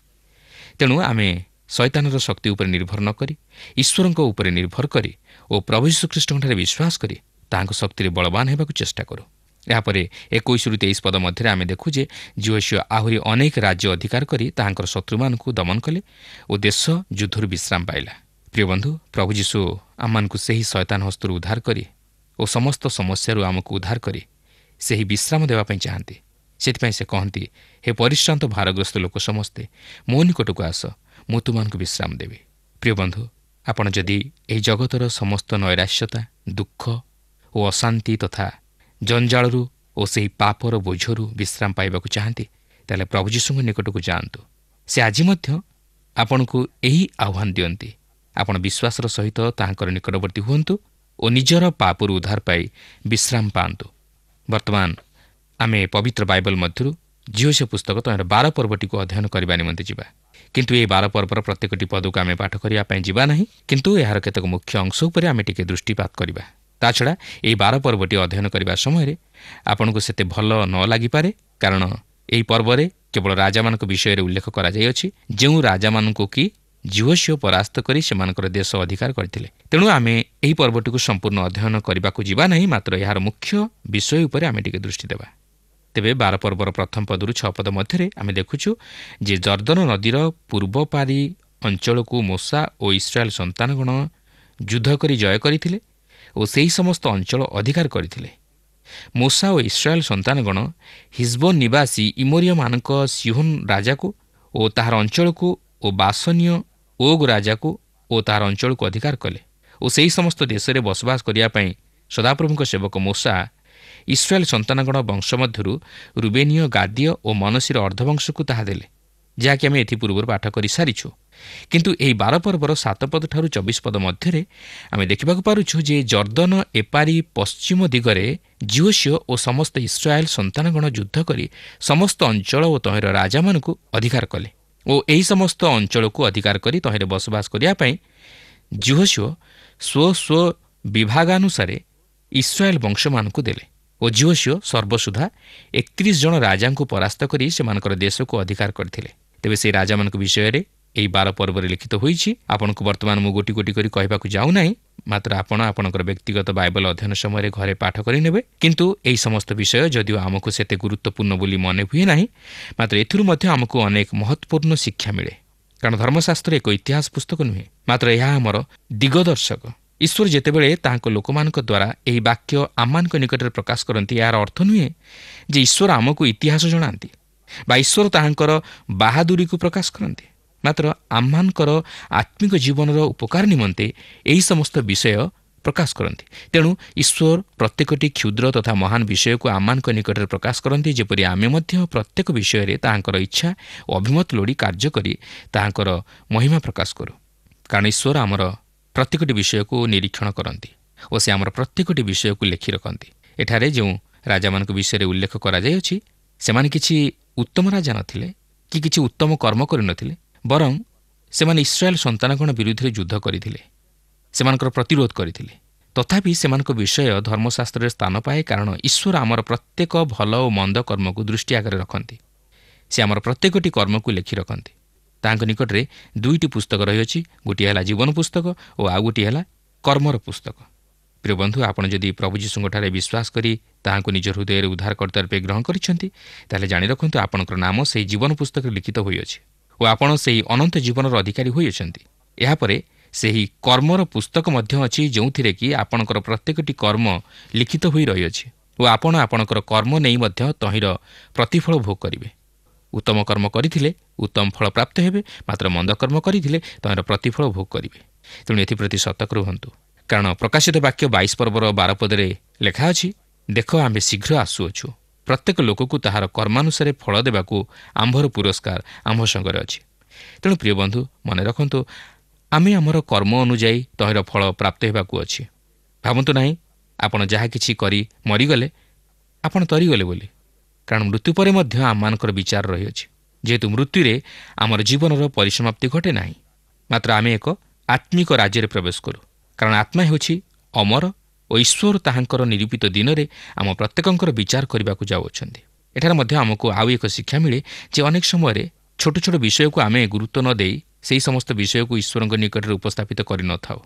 ତେଣୁ ଆମେ ଶୟତାନର ଶକ୍ତି ଉପରେ ନିର୍ଭର ନ କରି ଈଶ୍ୱରଙ୍କ ଉପରେ ନିର୍ଭର କରି ଓ ପ୍ରଭୁ ଯୀଶୁଖ୍ରୀଷ୍ଟଙ୍କଠାରେ ବିଶ୍ୱାସ କରି ତାହାଙ୍କ ଶକ୍ତିରେ ବଳବାନ ହେବାକୁ ଚେଷ୍ଟା କରୁ। ଏହାପରେ 21ରୁ 23 ପଦ ମଧ୍ୟରେ ଆମେ ଦେଖୁ ଯେ ଜିହୋଶିଓ ଆହୁରି ଅନେକ ରାଜ୍ୟ ଅଧିକାର କରି ତାହାଙ୍କର ଶତ୍ରୁମାନଙ୍କୁ ଦମନ କଲେ ଓ ଦେଶ ଯୁଦ୍ଧରୁ ବିଶ୍ରାମ ପାଇଲା। ପ୍ରିୟ ବନ୍ଧୁ, ପ୍ରଭୁ ଯୀଶୁ ଆମମାନଙ୍କୁ ସେହି ଶୟତାନ ହସ୍ତରୁ ଉଦ୍ଧାର କରି ଓ ସମସ୍ତ ସମସ୍ୟାରୁ ଆମକୁ ଉଦ୍ଧାର କରି ସେହି ବିଶ୍ରାମ ଦେବା ପାଇଁ ଚାହାନ୍ତି। ସେଥିପାଇଁ ସେ କହନ୍ତି, ହେ ପରିଶ୍ରାନ୍ତ ଭାରଗ୍ରସ୍ତ ଲୋକ ସମସ୍ତେ ମୋ ନିକଟକୁ ଆସ, ମୁଁ ତୁମମାନଙ୍କୁ ବିଶ୍ରାମ ଦେବି। ପ୍ରିୟ ବନ୍ଧୁ, ଆପଣ ଯଦି ଏହି ଜଗତର ସମସ୍ତ ନୈରାଶ୍ୟତା, ଦୁଃଖ ଓ ଅଶାନ୍ତି ତଥା ଜଞ୍ଜାଳରୁ ଓ ସେହି ପାପର ବୋଝରୁ ବିଶ୍ରାମ ପାଇବାକୁ ଚାହାନ୍ତି, ତାହେଲେ ପ୍ରଭୁ ଯୀଶୁଙ୍କ ନିକଟକୁ ଯାଆନ୍ତୁ। ସେ ଆଜି ମଧ୍ୟ ଆପଣଙ୍କୁ ଏହି ଆହ୍ୱାନ ଦିଅନ୍ତି। ଆପଣ ବିଶ୍ୱାସର ସହିତ ତାହାଙ୍କର ନିକଟବର୍ତ୍ତୀ ହୁଅନ୍ତୁ ଓ ନିଜର ପାପରୁ ଉଦ୍ଧାର ପାଇ ବିଶ୍ରାମ ପାଆନ୍ତୁ। ବର୍ତ୍ତମାନ ଆମେ ପବିତ୍ର ବାଇବଲ ମଧ୍ୟରୁ ଜିହୋଶିଓ ପୁସ୍ତକ ତହିଁର 12 ପର୍ବଟିକୁ ଅଧ୍ୟୟନ କରିବା ନିମନ୍ତେ ଯିବା। କିନ୍ତୁ ଏହି 12 ପର୍ବର ପ୍ରତ୍ୟେକଟି ପଦକୁ ଆମେ ପାଠ କରିବା ପାଇଁ ଯିବା ନାହିଁ, କିନ୍ତୁ ଏହାର କେତେକ ମୁଖ୍ୟ ଅଂଶ ଉପରେ ଆମେ ଟିକେ ଦୃଷ୍ଟିପାତ କରିବା। ତାଛଡ଼ା ଏହି 12 ପର୍ବଟି ଅଧ୍ୟୟନ କରିବା ସମୟରେ ଆପଣଙ୍କୁ ସେତେ ଭଲ ନ ଲାଗିପାରେ, କାରଣ ଏହି ପର୍ବରେ କେବଳ ରାଜାମାନଙ୍କ ବିଷୟରେ ଉଲ୍ଲେଖ କରାଯାଇଅଛି, ଯେଉଁ ରାଜାମାନଙ୍କୁ କି ଜିହୋଶିଓ ପରାସ୍ତ କରି ସେମାନଙ୍କର ଦେଶ ଅଧିକାର କରିଥିଲେ। ତେଣୁ ଆମେ ଏହି ପର୍ବଟିକୁ ସମ୍ପୂର୍ଣ୍ଣ ଅଧ୍ୟୟନ କରିବାକୁ ଯିବା ନାହିଁ, ମାତ୍ର ଏହାର ମୁଖ୍ୟ ବିଷୟ ଉପରେ ଆମେ ଟିକେ ଦୃଷ୍ଟି ଦେବା। ତେବେ 12 ପର୍ବର ପ୍ରଥମ ପଦରୁ 6 ପଦ ମଧ୍ୟରେ ଆମେ ଦେଖୁଛୁ ଯେ ଜର୍ଦ୍ଦନ ନଦୀର ପୂର୍ବ ପାରି ଅଞ୍ଚଳକୁ ମୋଶା ଓ ଇସ୍ରାଏଲ ସନ୍ତାନଗଣ ଯୁଦ୍ଧ କରି ଜୟ କରିଥିଲେ ଓ ସେହି ସମସ୍ତ ଅଞ୍ଚଳ ଅଧିକାର କରିଥିଲେ। ମୋଶା ଓ ଇସ୍ରାଏଲ ସନ୍ତାନଗଣ ହିଜବୋନ ନିବାସୀ ଇମୋରିୟମାନଙ୍କ ସିହୋନ ରାଜାକୁ ଓ ତାହାର ଅଞ୍ଚଳକୁ ଓ ବାସନୀୟ ଓଗ୍ ରାଜାକୁ ଓ ତାହାର ଅଞ୍ଚଳକୁ ଅଧିକାର କଲେ ଓ ସେହି ସମସ୍ତ ଦେଶରେ ବସବାସ କରିବା ପାଇଁ ସଦାପ୍ରଭୁଙ୍କ ସେବକ ମୋଶା ଇସ୍ରାଏଲ ସନ୍ତାନଗଣ ବଂଶ ମଧ୍ୟରୁ ରୁବେନୀୟ, ଗାଦୀୟ ଓ ମନସୀର ଅର୍ଦ୍ଧବଂଶକୁ ତାହା ଦେଲେ, ଯାହାକି ଆମେ ଏଥିପୂର୍ବରୁ ପାଠ କରିସାରିଛୁ। କିନ୍ତୁ ଏହି 12 ପର୍ବର 7 ପଦଠାରୁ 24 ପଦ ମଧ୍ୟରେ ଆମେ ଦେଖିବାକୁ ପାରୁଛୁ ଯେ ଜର୍ଦ୍ଦନ ଏପାରି ପଶ୍ଚିମ ଦିଗରେ ଜିହୋଶିଓ ଓ ସମସ୍ତ ଇସ୍ରାଏଲ ସନ୍ତାନଗଣ ଯୁଦ୍ଧ କରି ସମସ୍ତ ଅଞ୍ଚଳ ଓ ତହିଁର ରାଜାମାନଙ୍କୁ ଅଧିକାର କଲେ ଓ ଏହି ସମସ୍ତ ଅଞ୍ଚଳକୁ ଅଧିକାର କରି ତହିଁରେ ବସବାସ କରିବା ପାଇଁ ଜିହୋଶିଓ ସ୍ୱ ବିଭାଗାନୁସାରେ ଇସ୍ରାଏଲ ବଂଶମାନଙ୍କୁ ଦେଲେ ଓ ଜିହୋଶିଓ ସର୍ବସୁଦ୍ଧା 31 ଜଣ ରାଜାଙ୍କୁ ପରାସ୍ତ କରି ସେମାନଙ୍କର ଦେଶକୁ ଅଧିକାର କରିଥିଲେ। ତେବେ ସେହି ରାଜାମାନଙ୍କ ବିଷୟରେ ଏହି 12 ପର୍ବରେ ଲିଖିତ ହୋଇଛି। ଆପଣଙ୍କୁ ବର୍ତ୍ତମାନ ମୁଁ ଗୋଟି ଗୋଟି କରି କହିବାକୁ ଯାଉନାହିଁ, ମାତ୍ର ଆପଣ ଆପଣଙ୍କର ବ୍ୟକ୍ତିଗତ ବାଇବଲ ଅଧ୍ୟୟନ ସମୟରେ ଘରେ ପାଠ କରିନେବେ। କିନ୍ତୁ ଏହି ସମସ୍ତ ବିଷୟ ଯଦିଓ ଆମକୁ ସେତେ ଗୁରୁତ୍ୱପୂର୍ଣ୍ଣ ବୋଲି ମନେ ହୁଏ ନାହିଁ, ମାତ୍ର ଏଥିରୁ ମଧ୍ୟ ଆମକୁ ଅନେକ ମହତ୍ତ୍ୱପୂର୍ଣ୍ଣ ଶିକ୍ଷା ମିଳେ। କାରଣ ଧର୍ମଶାସ୍ତ୍ର ଏକ ଇତିହାସ ପୁସ୍ତକ ନୁହେଁ, ମାତ୍ର ଏହା ଆମର ଦିଗଦର୍ଶକ। ଈଶ୍ୱର ଯେତେବେଳେ ତାହାଙ୍କ ଲୋକମାନଙ୍କ ଦ୍ୱାରା ଏହି ବାକ୍ୟ ଆମମାନଙ୍କ ନିକଟରେ ପ୍ରକାଶ କରନ୍ତି, ଏହାର ଅର୍ଥ ନୁହେଁ ଯେ ଈଶ୍ୱର ଆମକୁ ଇତିହାସ ଜଣାନ୍ତି ବା ଈଶ୍ୱର ତାହାଙ୍କର ବାହାଦୁରୀକୁ ପ୍ରକାଶ କରନ୍ତି, ମାତ୍ର ଆମମାନଙ୍କର ଆତ୍ମିକ ଜୀବନର ଉପକାର ନିମନ୍ତେ ଏହି ସମସ୍ତ ବିଷୟ ପ୍ରକାଶ କରନ୍ତି। ତେଣୁ ଈଶ୍ୱର ପ୍ରତ୍ୟେକଟି କ୍ଷୁଦ୍ର ତଥା ମହାନ ବିଷୟକୁ ଆମମାନଙ୍କ ନିକଟରେ ପ୍ରକାଶ କରନ୍ତି, ଯେପରି ଆମେ ମଧ୍ୟ ପ୍ରତ୍ୟେକ ବିଷୟରେ ତାହାଙ୍କର ଇଚ୍ଛା ଓ ଅଭିମତ ଲୋଡ଼ି କାର୍ଯ୍ୟ କରି ତାହାଙ୍କର ମହିମା ପ୍ରକାଶ କରୁ। କାରଣ ଈଶ୍ୱର ଆମର ପ୍ରତ୍ୟେକଟି ବିଷୟକୁ ନିରୀକ୍ଷଣ କରନ୍ତି ଓ ସେ ଆମର ପ୍ରତ୍ୟେକଟି ବିଷୟକୁ ଲେଖି ରଖନ୍ତି। ଏଠାରେ ଯେଉଁ ରାଜାମାନଙ୍କ ବିଷୟରେ ଉଲ୍ଲେଖ କରାଯାଇଅଛି, ସେମାନେ କିଛି ଉତ୍ତମ ରାଜା ନଥିଲେ କି କିଛି ଉତ୍ତମ କର୍ମ କରିନଥିଲେ, ବରଂ ସେମାନେ ଇସ୍ରାଏଲ ସନ୍ତାନଗଣ ବିରୁଦ୍ଧରେ ଯୁଦ୍ଧ କରିଥିଲେ, ସେମାନଙ୍କର ପ୍ରତିରୋଧ କରିଥିଲେ। ତଥାପି ସେମାନଙ୍କ ବିଷୟ ଧର୍ମଶାସ୍ତ୍ରରେ ସ୍ଥାନ ପାଏ, କାରଣ ଈଶ୍ୱର ଆମର ପ୍ରତ୍ୟେକ ଭଲ ଓ ମନ୍ଦ କର୍ମକୁ ଦୃଷ୍ଟି ଆଗରେ ରଖନ୍ତି। ସେ ଆମର ପ୍ରତ୍ୟେକଟି କର୍ମକୁ ଲେଖି ରଖନ୍ତି। ତାଙ୍କ ନିକଟରେ 2ଟି ପୁସ୍ତକ ରହିଅଛି। ଗୋଟିଏ ହେଲା ଜୀବନ ପୁସ୍ତକ ଓ ଆଉ ଗୋଟିଏ ହେଲା କର୍ମର ପୁସ୍ତକ। ପ୍ରିୟ ବନ୍ଧୁ, ଆପଣ ଯଦି ପ୍ରଭୁ ଯୀଶୁଙ୍କଠାରେ ବିଶ୍ୱାସ କରି ତାହାଙ୍କୁ ନିଜ ହୃଦୟରେ ଉଦ୍ଧାରକର୍ତ୍ତା ରୂପେ ଗ୍ରହଣ କରିଛନ୍ତି, ତାହେଲେ ଜାଣି ରଖନ୍ତୁ ଆପଣଙ୍କର ନାମ ସେହି ଜୀବନ ପୁସ୍ତକରେ ଲିଖିତ ହୋଇଅଛି ଓ ଆପଣ ସେହି ଅନନ୍ତ ଜୀବନର ଅଧିକାରୀ ହୋଇଅଛନ୍ତି। ଏହାପରେ ସେହି କର୍ମର ପୁସ୍ତକ ମଧ୍ୟ ଅଛି, ଯେଉଁଥିରେ କି ଆପଣଙ୍କର ପ୍ରତ୍ୟେକଟି କର୍ମ ଲିଖିତ ହୋଇ ରହିଅଛି ଓ ଆପଣ ଆପଣଙ୍କର କର୍ମ ନେଇ ମଧ୍ୟ ତହିଁର ପ୍ରତିଫଳ ଭୋଗ କରିବେ। ଉତ୍ତମ କର୍ମ କରିଥିଲେ ଉତ୍ତମ ଫଳ ପ୍ରାପ୍ତ ହେବେ, ମାତ୍ର ମନ୍ଦ କର୍ମ କରିଥିଲେ ତହିଁର ପ୍ରତିଫଳ ଭୋଗ କରିବେ। ତେଣୁ ଏଥିପ୍ରତି ସତର୍କ ରୁହନ୍ତୁ, କାରଣ ପ୍ରକାଶିତ ବାକ୍ୟ 22 ପର୍ବର 12 ପଦରେ ଲେଖା ଅଛି, ଦେଖ ଆମେ ଶୀଘ୍ର ଆସୁଅଛୁ, ପ୍ରତ୍ୟେକ ଲୋକକୁ ତାହାର କର୍ମାନୁସାରେ ଫଳ ଦେବାକୁ ଆମ୍ଭର ପୁରସ୍କାର ଆମ୍ଭ ସଙ୍ଗରେ ଅଛି। ତେଣୁ ପ୍ରିୟ ବନ୍ଧୁ, ମନେ ରଖନ୍ତୁ, ଆମେ ଆମର କର୍ମ ଅନୁଯାୟୀ ତହିଁର ଫଳ ପ୍ରାପ୍ତ ହେବାକୁ ଅଛି। ଭାବନ୍ତୁ ନାହିଁ ଆପଣ ଯାହା କିଛି କରି ମରିଗଲେ ଆପଣ ତରିଗଲେ ବୋଲି, କାରଣ ମୃତ୍ୟୁ ପରେ ମଧ୍ୟ ଆମମାନଙ୍କର ବିଚାର ରହିଅଛି। ଯେହେତୁ ମୃତ୍ୟୁରେ ଆମର ଜୀବନର ପରିସମାପ୍ତି ଘଟେ ନାହିଁ, ମାତ୍ର ଆମେ ଏକ ଆତ୍ମିକ ରାଜ୍ୟରେ ପ୍ରବେଶ କରୁ, କାରଣ ଆତ୍ମା ହେଉଛି ଅମର ଓ ଈଶ୍ୱର ତାହାଙ୍କର ନିରୂପିତ ଦିନରେ ଆମ ପ୍ରତ୍ୟେକଙ୍କର ବିଚାର କରିବାକୁ ଯାଉଅଛନ୍ତି। ଏଠାରେ ମଧ୍ୟ ଆମକୁ ଆଉ ଏକ ଶିକ୍ଷା ମିଳେ ଯେ ଅନେକ ସମୟରେ ଛୋଟ ଛୋଟ ବିଷୟକୁ ଆମେ ଗୁରୁତ୍ୱ ନ ଦେଇ ସେହି ସମସ୍ତ ବିଷୟକୁ ଈଶ୍ୱରଙ୍କ ନିକଟରେ ଉପସ୍ଥାପିତ କରିନଥାଉ।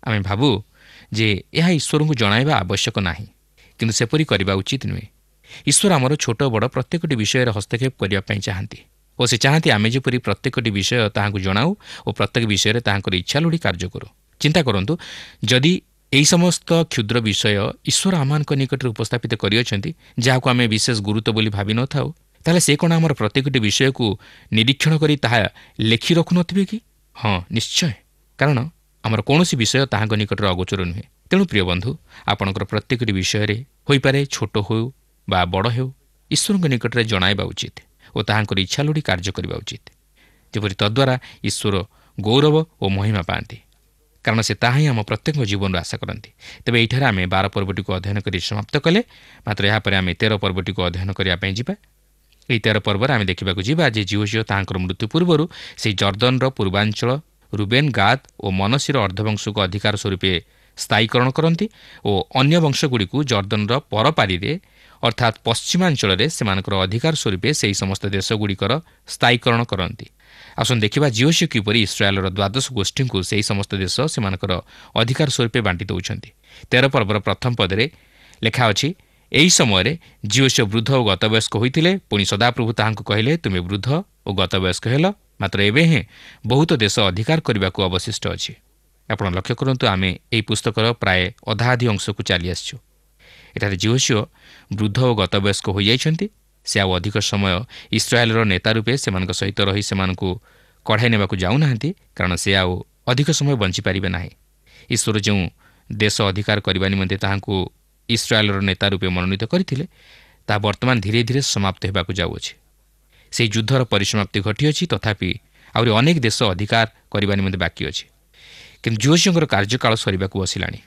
ଆମେ ଭାବୁ ଯେ ଏହା ଈଶ୍ୱରଙ୍କୁ ଜଣାଇବା ଆବଶ୍ୟକ ନାହିଁ, କିନ୍ତୁ ସେପରି କରିବା ଉଚିତ ନୁହେଁ। ଈଶ୍ୱର ଆମର ଛୋଟ ବଡ଼ ପ୍ରତ୍ୟେକଟି ବିଷୟରେ ହସ୍ତକ୍ଷେପ କରିବା ପାଇଁ ଚାହାନ୍ତି ଓ ସେ ଚାହାନ୍ତି ଆମେ ଯେପରି ପ୍ରତ୍ୟେକଟି ବିଷୟ ତାହାଙ୍କୁ ଜଣାଉ ଓ ପ୍ରତ୍ୟେକ ବିଷୟରେ ତାହାଙ୍କର ଇଚ୍ଛା ଲୋଡ଼ି କାର୍ଯ୍ୟ କରୁ। ଚିନ୍ତା କରନ୍ତୁ, ଯଦି ଏହି ସମସ୍ତ କ୍ଷୁଦ୍ର ବିଷୟ ଈଶ୍ୱର ଆମମାନଙ୍କ ନିକଟରେ ଉପସ୍ଥାପିତ କରିଅଛନ୍ତି, ଯାହାକୁ ଆମେ ବିଶେଷ ଗୁରୁତ୍ୱ ବୋଲି ଭାବିନଥାଉ, ତାହେଲେ ସେ କ'ଣ ଆମର ପ୍ରତ୍ୟେକଟି ବିଷୟକୁ ନିରୀକ୍ଷଣ କରି ତାହା ଲେଖି ରଖୁନଥିବେ କି? ହଁ, ନିଶ୍ଚୟ, କାରଣ ଆମର କୌଣସି ବିଷୟ ତାହାଙ୍କ ନିକଟରେ ଅଗୋଚର ନୁହେଁ। ତେଣୁ ପ୍ରିୟ ବନ୍ଧୁ, ଆପଣଙ୍କର ପ୍ରତ୍ୟେକଟି ବିଷୟରେ ହୋଇପାରେ ଛୋଟ ହେଉ ବା ବଡ଼ ହେଉ, ଈଶ୍ୱରଙ୍କ ନିକଟରେ ଜଣାଇବା ଉଚିତ ଓ ତାହାଙ୍କର ଇଚ୍ଛା ଲୋଡ଼ି କାର୍ଯ୍ୟ କରିବା ଉଚିତ, ଯେପରି ତଦ୍ୱାରା ଈଶ୍ୱର ଗୌରବ ଓ ମହିମା ପାଆନ୍ତି, କାରଣ ସେ ତାହା ହିଁ ଆମ ପ୍ରତ୍ୟେକ ଜୀବନରୁ ଆଶା କରନ୍ତି। ତେବେ ଏଇଠାରେ ଆମେ 12 ପର୍ବଟିକୁ ଅଧ୍ୟୟନ କରି ସମାପ୍ତ କଲେ, ମାତ୍ର ଏହାପରେ ଆମେ 13 ପର୍ବଟିକୁ ଅଧ୍ୟୟନ କରିବା ପାଇଁ ଯିବା। ଏହି 13 ପର୍ବରେ ଆମେ ଦେଖିବାକୁ ଯିବା ଯେ ଜିହୋଶିଆ ତାହାଙ୍କର ମୃତ୍ୟୁ ପୂର୍ବରୁ ସେହି ଜର୍ଦ୍ଦନର ପୂର୍ବାଞ୍ଚଳ ରୁବେନ, ଗାଦ ଓ ମନଶୀର ଅର୍ଦ୍ଧବଂଶକୁ ଅଧିକାର ସ୍ୱରୂପେ ସ୍ଥାୟୀକରଣ କରନ୍ତି ଓ ଅନ୍ୟ ବଂଶଗୁଡ଼ିକୁ ଜର୍ଦ୍ଦନର ପରପାରିରେ ଅର୍ଥାତ୍ ପଶ୍ଚିମାଞ୍ଚଳରେ ସେମାନଙ୍କର ଅଧିକାର ସ୍ୱରୂପେ ସେହି ସମସ୍ତ ଦେଶଗୁଡ଼ିକର ସ୍ଥାୟୀକରଣ କରନ୍ତି। ଆସନ୍ତୁ ଦେଖିବା ଜିହୋଶିଆ କିପରି ଇସ୍ରାଏଲର 12 ଗୋଷ୍ଠୀଙ୍କୁ ସେହି ସମସ୍ତ ଦେଶ ସେମାନଙ୍କର ଅଧିକାର ସ୍ୱରୂପେ ବାଣ୍ଟି ଦେଉଛନ୍ତି। 13 ପର୍ବର ପ୍ରଥମ ପଦରେ ଲେଖା ଅଛି, ଏହି ସମୟରେ ଜିହୋଶିଆ ବୃଦ୍ଧ ଓ ଗତବୟସ୍କ ହୋଇଥିଲେ। ପୁଣି ସଦାପ୍ରଭୁ ତାହାଙ୍କୁ କହିଲେ, ତୁମେ ବୃଦ୍ଧ ଓ ଗତବୟସ୍କ ହେଲ, ମାତ୍ର ଏବେ ହିଁ ବହୁତ ଦେଶ ଅଧିକାର କରିବାକୁ ଅବଶିଷ୍ଟ ଅଛି। ଆପଣ ଲକ୍ଷ୍ୟ କରନ୍ତୁ, ଆମେ ଏହି ପୁସ୍ତକର ପ୍ରାୟ ଅଧାଅଧି ଅଂଶକୁ ଚାଲି ଆସିଛୁ। ଏଠାରେ ଜିହୋଶିଆ ବୃଦ୍ଧ ଓ ଗତବୟସ୍କ ହୋଇଯାଇଛନ୍ତି। ସେ ଆଉ ଅଧିକ ସମୟ ଇସ୍ରାଏଲର ନେତା ରୂପେ ସେମାନଙ୍କ ସହିତ ରହି ସେମାନଙ୍କୁ କଢ଼ାଇ ନେବାକୁ ଯାଉନାହାନ୍ତି, କାରଣ ସେ ଆଉ ଅଧିକ ସମୟ ବଞ୍ଚିପାରିବେ ନାହିଁ। ଈଶ୍ୱର ଯେଉଁ ଦେଶ ଅଧିକାର କରିବା ନିମନ୍ତେ ତାହାଙ୍କୁ ଇସ୍ରାଏଲର ନେତା ରୂପେ ମନୋନୀତ କରିଥିଲେ, ତାହା ବର୍ତ୍ତମାନ ଧୀରେ ଧୀରେ ସମାପ୍ତ ହେବାକୁ ଯାଉଅଛି। ସେହି ଯୁଦ୍ଧର ପରିସମାପ୍ତି ଘଟିଅଛି, ତଥାପି ଆହୁରି ଅନେକ ଦେଶ ଅଧିକାର କରିବା ନିମନ୍ତେ ବାକି ଅଛି। କିନ୍ତୁ ଜିହୋଶିଆଙ୍କର କାର୍ଯ୍ୟକାଳ ସରିବାକୁ ବସିଲାଣି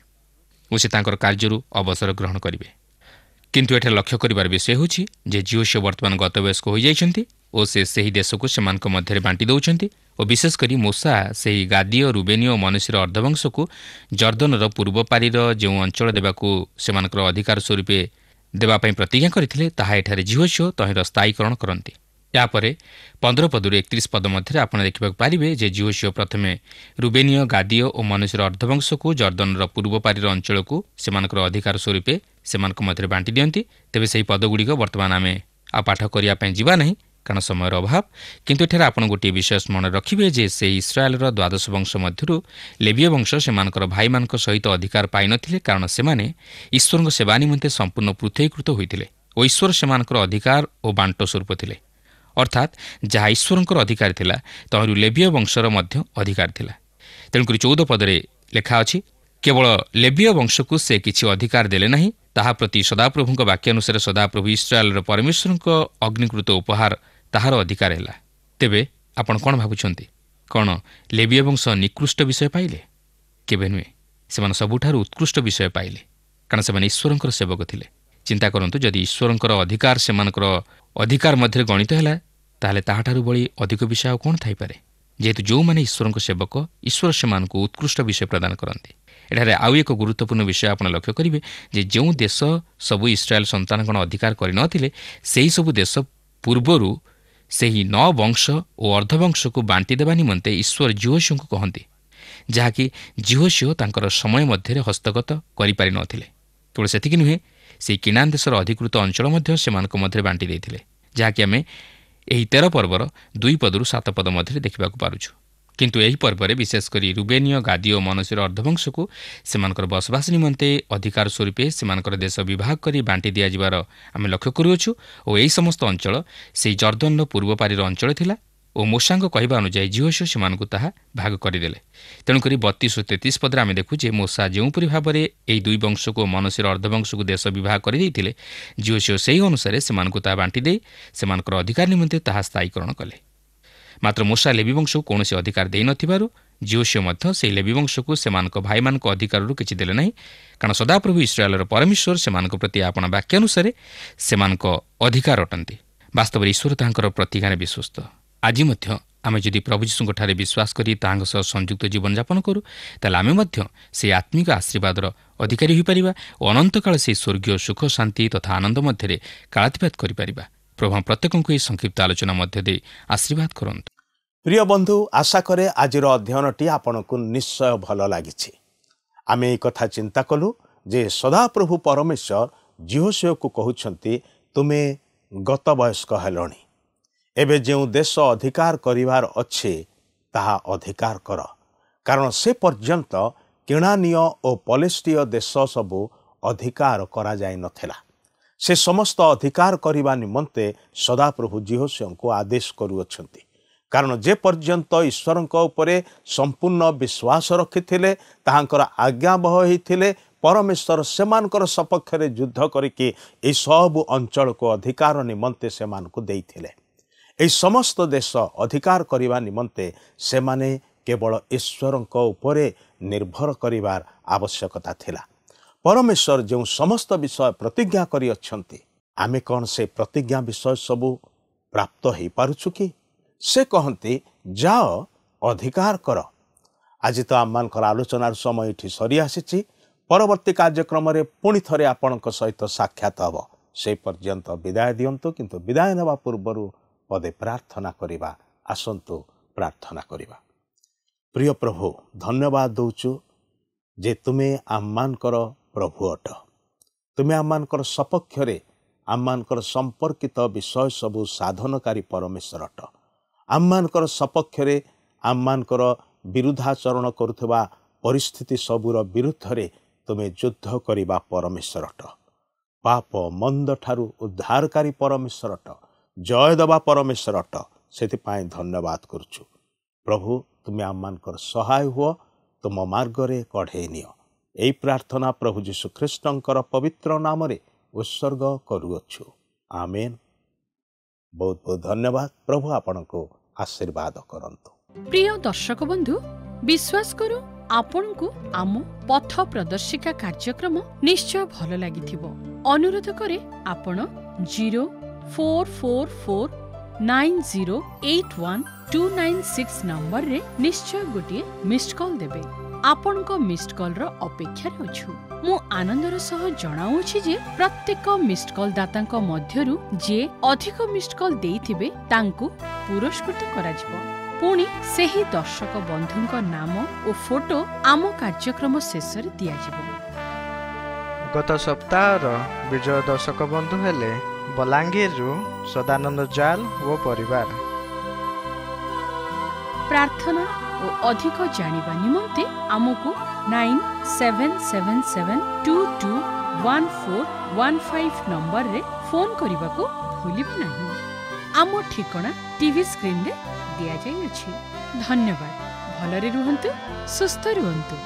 ଓ ସେ ତାଙ୍କର କାର୍ଯ୍ୟରୁ ଅବସର ଗ୍ରହଣ କରିବେ। କିନ୍ତୁ ଏଠାରେ ଲକ୍ଷ୍ୟ କରିବାର ବିଷୟ ହେଉଛି ଯେ ଜିହୋଶିଆ ବର୍ତ୍ତମାନ ଗତବୟସ୍କ ହୋଇଯାଇଛନ୍ତି ଓ ସେ ସେହି ଦେଶକୁ ସେମାନଙ୍କ ମଧ୍ୟରେ ବାଣ୍ଟି ଦେଉଛନ୍ତି ଓ ବିଶେଷ କରି ମୋଶା ସେହି ଗାଦୀୟ, ରୁବେନୀୟ ଓ ମନଶୀର ଅର୍ଦ୍ଧବଂଶକୁ ଜର୍ଦ୍ଦନର ପୂର୍ବ ପାରିର ଯେଉଁ ଅଞ୍ଚଳ ଦେବାକୁ ସେମାନଙ୍କର ଅଧିକାର ସ୍ୱରୂପେ ଦେବା ପାଇଁ ପ୍ରତିଜ୍ଞା କରିଥିଲେ, ତାହା ଏଠାରେ ଜିହୋଶିଆ ତହିଁର ସ୍ଥାୟୀକରଣ କରନ୍ତି। ଏହାପରେ 15 ପଦରୁ 31 ପଦ ମଧ୍ୟରେ ଆପଣ ଦେଖିବାକୁ ପାରିବେ ଯେ ଜିହୋଶିଆ ପ୍ରଥମେ ରୁବେନୀୟ, ଗାଦୀୟ ଓ ମନଶୀର ଅର୍ଦ୍ଧବଂଶକୁ ଜର୍ଦ୍ଦନର ପୂର୍ବ ପାରିର ଅଞ୍ଚଳକୁ ସେମାନଙ୍କର ଅଧିକାର ସ୍ୱରୂପେ ସେମାନଙ୍କ ମଧ୍ୟରେ ବାଣ୍ଟି ଦିଅନ୍ତି। ତେବେ ସେହି ପଦଗୁଡ଼ିକ ବର୍ତ୍ତମାନ ଆମେ ଆଉ ପାଠ କରିବା ପାଇଁ ଯିବା ନାହିଁ, କାରଣ ସମୟର ଅଭାବ। କିନ୍ତୁ ଏଠାରେ ଆପଣ ଗୋଟିଏ ବିଷୟ ମନେ ରଖିବେ ଯେ ସେହି ଇସ୍ରାଏଲର 12 ବଂଶ ମଧ୍ୟରୁ ଲେବୀୟ ବଂଶ ସେମାନଙ୍କର ଭାଇମାନଙ୍କ ସହିତ ଅଧିକାର ପାଇନଥିଲେ, କାରଣ ସେମାନେ ଈଶ୍ୱରଙ୍କ ସେବା ନିମନ୍ତେ ସମ୍ପୂର୍ଣ୍ଣ ପୃଥକୀକୃତ ହୋଇଥିଲେ ଓ ଈଶ୍ୱର ସେମାନଙ୍କର ଅଧିକାର ଓ ବାଣ୍ଟ ସ୍ୱରୂପ ଥିଲେ। ଅର୍ଥାତ୍ ଯାହା ଈଶ୍ୱରଙ୍କର ଅଧିକାର ଥିଲା, ତହିଁରୁ ଲେବୀୟ ବଂଶର ମଧ୍ୟ ଅଧିକାର ଥିଲା। ତେଣୁକରି 14 ପଦରେ ଲେଖା ଅଛି, କେବଳ ଲେବୀୟ ବଂଶକୁ ସେ କିଛି ଅଧିକାର ଦେଲେ ନାହିଁ, ତାହା ପ୍ରତି ସଦାପ୍ରଭୁଙ୍କ ବାକ୍ୟ ଅନୁସାରେ ସଦାପ୍ରଭୁ ଇସ୍ରାଏଲର ପରମେଶ୍ୱରଙ୍କ ଅଗ୍ନିକୃତ ଉପହାର ତାହାର ଅଧିକାର ହେଲା। ତେବେ ଆପଣ କ'ଣ ଭାବୁଛନ୍ତି? କ'ଣ ଲେବୀୟ ବଂଶ ନିକୃଷ୍ଟ ବିଷୟ ପାଇଲେ? କେବେ ନୁହେଁ, ସେମାନେ ସବୁଠାରୁ ଉତ୍କୃଷ୍ଟ ବିଷୟ ପାଇଲେ, କାରଣ ସେମାନେ ଈଶ୍ୱରଙ୍କର ସେବକ ଥିଲେ। ଚିନ୍ତା କରନ୍ତୁ, ଯଦି ଈଶ୍ୱରଙ୍କର ଅଧିକାର ସେମାନଙ୍କର ଅଧିକାର ମଧ୍ୟରେ ଗଣିତ ହେଲା, ତାହେଲେ ତାହାଠାରୁ ଭଳି ଅଧିକ ବିଷୟ ଆଉ କ'ଣ ଥାଇପାରେ? ଯେହେତୁ ଯେଉଁମାନେ ଈଶ୍ୱରଙ୍କ ସେବକ, ଈଶ୍ୱର ସେମାନଙ୍କୁ ଉତ୍କୃଷ୍ଟ ବିଷୟ ପ୍ରଦାନ କରନ୍ତି। ଏଠାରେ ଆଉ ଏକ ଗୁରୁତ୍ୱପୂର୍ଣ୍ଣ ବିଷୟ ଆପଣ ଲକ୍ଷ୍ୟ କରିବେ ଯେ ଯେଉଁ ଦେଶ ସବୁ ଇସ୍ରାଏଲ୍ ସନ୍ତାନଗଣ ଅଧିକାର କରିନଥିଲେ, ସେହିସବୁ ଦେଶ ପୂର୍ବରୁ ସେହି 9 ବଂଶ ଓ ଅର୍ଦ୍ଧବଂଶକୁ ବାଣ୍ଟି ଦେବା ନିମନ୍ତେ ଈଶ୍ୱର ଜିହୋଶୁଆଙ୍କୁ କହନ୍ତି, ଯାହାକି ଜିହୋଶୁଆ ତାଙ୍କର ସମୟ ମଧ୍ୟରେ ହସ୍ତଗତ କରିପାରିନଥିଲେ। କେବଳ ସେତିକି ନୁହେଁ, ସେହି କିଣାନ୍ ଦେଶର ଅଧିକୃତ ଅଞ୍ଚଳ ମଧ୍ୟ ସେମାନଙ୍କ ମଧ୍ୟରେ ବାଣ୍ଟି ଦେଇଥିଲେ, ଯାହାକି ଆମେ ଏହି 13 ପର୍ବର 2 ପଦରୁ 7 ପଦ ମଧ୍ୟରେ ଦେଖିବାକୁ ପାରୁଛୁ। କିନ୍ତୁ ଏହି ପର୍ବରେ ବିଶେଷ କରି ରୁବେନୀୟ, ଗାଦୀ ଓ ମନସୀର ଅର୍ଦ୍ଧବଂଶକୁ ସେମାନଙ୍କର ବସବାସ ନିମନ୍ତେ ଅଧିକାର ସ୍ୱରୂପେ ସେମାନଙ୍କର ଦେଶ ବିଭାଗ କରି ବାଣ୍ଟି ଦିଆଯିବାର ଆମେ ଲକ୍ଷ୍ୟ କରୁଅଛୁ। ଓ ଏହି ସମସ୍ତ ଅଞ୍ଚଳ ସେହି ଜର୍ଦ୍ଦନର ପୂର୍ବ ପାରିର ଅଞ୍ଚଳ ଥିଲା ଓ ମୋଶାଙ୍କ କହିବା ଅନୁଯାୟୀ ଜିହୋଶୁଆ ସେମାନଙ୍କୁ ତାହା ଭାଗ କରିଦେଲେ। ତେଣୁକରି 32 ଓ 33 ପଦରେ ଆମେ ଦେଖୁ ଯେ ମୋଶା ଯେଉଁପରି ଭାବରେ ଏହି 2 ବଂଶକୁ ଓ ମନସୀର ଅର୍ଦ୍ଧବଂଶକୁ ଦେଶ ବିଭାଗ କରିଦେଇଥିଲେ, ଜିହୋଶୁଆ ସେହି ଅନୁସାରେ ସେମାନଙ୍କୁ ତାହା ବାଣ୍ଟି ଦେଇ ସେମାନଙ୍କର ଅଧିକାର ନିମନ୍ତେ ତାହା ସ୍ଥାୟୀକରଣ କଲେ। ମାତ୍ର ମୋଶା ଲେବୀ ବଂଶକୁ କୌଣସି ଅଧିକାର ଦେଇନଥିବାରୁ ଜିହୋଶୁଆ ମଧ୍ୟ ସେହି ଲେବୀ ବଂଶକୁ ସେମାନଙ୍କ ଭାଇମାନଙ୍କ ଅଧିକାରରୁ କିଛି ଦେଲେ ନାହିଁ, କାରଣ ସଦାପ୍ରଭୁ ଇସ୍ରାଏଲର ପରମେଶ୍ୱର ସେମାନଙ୍କ ପ୍ରତି ଆପଣା ବାକ୍ୟ ଅନୁସାରେ ସେମାନଙ୍କ ଅଧିକାର ଅଟନ୍ତି। ବାସ୍ତବରେ ଈଶ୍ୱର ତାହାଙ୍କର ପ୍ରତିଜ୍ଞାରେ ବିଶ୍ୱସ୍ତ। ଆଜି ମଧ୍ୟ ଆମେ ଯଦି ପ୍ରଭୁ ଯୀଶୁଙ୍କଠାରେ ବିଶ୍ୱାସ କରି ତାହାଙ୍କ ସହ ସଂଯୁକ୍ତ ଜୀବନଯାପନ କରୁ, ତାହେଲେ ଆମେ ମଧ୍ୟ ସେହି ଆତ୍ମିକ ଆଶୀର୍ବାଦର ଅଧିକାରୀ ହୋଇପାରିବା ଓ ଅନନ୍ତକାଳ ସେହି ସ୍ୱର୍ଗୀୟ ସୁଖ, ଶାନ୍ତି ତଥା ଆନନ୍ଦ ମଧ୍ୟରେ କାଳାତିପାତ କରିପାରିବା। ପ୍ରଭୁ ପ୍ରତ୍ୟେକଙ୍କୁ ଏହି ସଂକ୍ଷିପ୍ତ ଆଲୋଚନା ମଧ୍ୟ ଦେଇ ଆଶୀର୍ବାଦ କରନ୍ତୁ। ପ୍ରିୟ ବନ୍ଧୁ, ଆଶା କରେ ଆଜିର ଅଧ୍ୟୟନଟି ଆପଣଙ୍କୁ ନିଶ୍ଚୟ ଭଲ ଲାଗିଛି। ଆମେ ଏହି କଥା ଚିନ୍ତା କଲୁ ଯେ ସଦାପ୍ରଭୁ ପରମେଶ୍ୱର ଜିହୋଶୁଆକୁ କହୁଛନ୍ତି, ତୁମେ ଗତ ବୟସ୍କ ହେଲଣି, ଏବେ ଯେଉଁ ଦେଶ ଅଧିକାର କରିବାର ଅଛି ତାହା ଅଧିକାର କର, କାରଣ ସେ ପର୍ଯ୍ୟନ୍ତ କିଣାନୀୟ ଓ ପଲେଷ୍ଟିୟ ଦେଶ ସବୁ ଅଧିକାର କରାଯାଇନଥିଲା। ସେ ସମସ୍ତ ଅଧିକାର କରିବା ନିମନ୍ତେ ସଦାପ୍ରଭୁ ଜିହୋଶୁଆଙ୍କୁ ଆଦେଶ କରୁଅଛନ୍ତି, କାରଣ ଯେ ପର୍ଯ୍ୟନ୍ତ ଈଶ୍ୱରଙ୍କ ଉପରେ ସମ୍ପୂର୍ଣ୍ଣ ବିଶ୍ୱାସ ରଖିଥିଲେ, ତାହାଙ୍କର ଆଜ୍ଞାବହ ହୋଇଥିଲେ, ପରମେଶ୍ୱର ସେମାନଙ୍କର ସପକ୍ଷରେ ଯୁଦ୍ଧ କରିକି ଏହି ସବୁ ଅଞ୍ଚଳକୁ ଅଧିକାର ନିମନ୍ତେ ସେମାନଙ୍କୁ ଦେଇଥିଲେ। ଏହି ସମସ୍ତ ଦେଶ ଅଧିକାର କରିବା ନିମନ୍ତେ ସେମାନେ କେବଳ ଈଶ୍ୱରଙ୍କ ଉପରେ ନିର୍ଭର କରିବାର ଆବଶ୍ୟକତା ଥିଲା। ପରମେଶ୍ୱର ଯେଉଁ ସମସ୍ତ ବିଷୟ ପ୍ରତିଜ୍ଞା କରିଅଛନ୍ତି, ଆମେ କ'ଣ ସେ ପ୍ରତିଜ୍ଞା ବିଷୟ ସବୁ ପ୍ରାପ୍ତ ହୋଇପାରୁଛୁ କି? ସେ କହନ୍ତି, ଯାଅ ଅଧିକାର କର। ଆଜି ତ ଆମମାନଙ୍କର ଆଲୋଚନାର ସମୟ ଏଠି ସରିଆସିଛି। ପରବର୍ତ୍ତୀ କାର୍ଯ୍ୟକ୍ରମରେ ପୁଣି ଥରେ ଆପଣଙ୍କ ସହିତ ସାକ୍ଷାତ ହେବ। ସେହି ପର୍ଯ୍ୟନ୍ତ ବିଦାୟ ଦିଅନ୍ତୁ, କିନ୍ତୁ ବିଦାୟ ନେବା ପୂର୍ବରୁ ପଦେ ପ୍ରାର୍ଥନା କରିବା। ଆସନ୍ତୁ ପ୍ରାର୍ଥନା କରିବା। ପ୍ରିୟ ପ୍ରଭୁ, ଧନ୍ୟବାଦ ଦେଉଛୁ ଯେ ତୁମେ ଆମମାନଙ୍କର ପ୍ରଭୁ ଅଟ। ତୁମେ ଆମମାନଙ୍କର ସପକ୍ଷରେ ଆମମାନଙ୍କର ସମ୍ପର୍କିତ ବିଷୟ ସବୁ ସାଧନକାରୀ ପରମେଶ୍ୱର ଅଟ। ଆମମାନଙ୍କର ସପକ୍ଷରେ ଆମମାନଙ୍କର ବିରୁଦ୍ଧାଚରଣ କରୁଥିବା ପରିସ୍ଥିତି ସବୁର ବିରୁଦ୍ଧରେ ତୁମେ ଯୁଦ୍ଧ କରିବା ପରମେଶ୍ୱର ଅଟ। ପାପ ମନ୍ଦଠାରୁ ଉଦ୍ଧାରକାରୀ ପରମେଶ୍ୱର ଅଟ। ଜୟ ଦେବା ପରମେଶ୍ୱର ଅଟ। ସେଥିପାଇଁ ଧନ୍ୟବାଦ କରୁଛୁ ପ୍ରଭୁ। ତୁମେ ଆମମାନଙ୍କର ସହାୟ ହୁଅ, ତୁମ ମାର୍ଗରେ କଢ଼େଇ ନିଅ। ଏହି ପ୍ରାର୍ଥନା ପ୍ରଭୁ ଯୀଶୁ ଖ୍ରୀଷ୍ଟଙ୍କର ପବିତ୍ର ନାମରେ ଉତ୍ସର୍ଗ କରୁଅଛୁ। ଆମେନ୍। ବହୁତ ବହୁତ ଧନ୍ୟବାଦ। ପ୍ରଭୁ ଆପଣଙ୍କୁ ଆଶୀର୍ବାଦ କରନ୍ତୁ। ପ୍ରିୟ ଦର୍ଶକ ବନ୍ଧୁ, ବିଶ୍ୱାସ କରୁ ଆପଣଙ୍କୁ ଆମ ପଥ ପ୍ରଦର୍ଶିକା କାର୍ଯ୍ୟକ୍ରମ ନିଶ୍ଚୟ ଭଲ ଲାଗିଥିବ। ଅନୁରୋଧ କରେ ଆପଣ 044490812996 ନମ୍ବରରେ ନିଶ୍ଚୟ ଗୋଟିଏ ମିସ୍ଡ କଲ୍ ଦେବେ। ଆପଣଙ୍କ ମିସ୍ଡ କଲ୍ର ଅପେକ୍ଷାରେ ଅଛୁ। ମୁଁ ଆନନ୍ଦର ସହ ଜଣାଉଛି ଯେ ପ୍ରତ୍ୟେକ ମିସ୍ଡ କଲ୍ ଦାତାଙ୍କ ମଧ୍ୟରୁ ଯିଏ ଅଧିକ ମିସ୍ଡ କଲ୍ ଦେଇଥିବେ ତାଙ୍କୁ ପୁରସ୍କୃତ କରାଯିବ। ପୁଣି ସେହି ଦର୍ଶକ ବନ୍ଧୁଙ୍କ ନାମ ଓ ଫଟୋ ଆମ କାର୍ଯ୍ୟକ୍ରମ ଶେଷରେ ଦିଆଯିବ। ଗତ ସପ୍ତାହର ବିଜୟ ଦର୍ଶକ ବନ୍ଧୁ ହେଲେ ବଲାଙ୍ଗୀରରୁ ସଦାନନ୍ଦ ଜାଲ ଓ ପରିବାର। ପ୍ରାର୍ଥନା ଓ ଅଧିକ ଜାଣିବା ନିମନ୍ତେ ଆମକୁ 9777221415 ନମ୍ବରରେ ଫୋନ୍ କରିବାକୁ ଭୁଲିବେ ନାହିଁ। ଆମ ଠିକଣା ଟିଭି ସ୍କ୍ରିନରେ ଦିଆଯାଇଅଛି। ଧନ୍ୟବାଦ। ଭଲରେ ରୁହନ୍ତୁ, ସୁସ୍ଥ ରୁହନ୍ତୁ।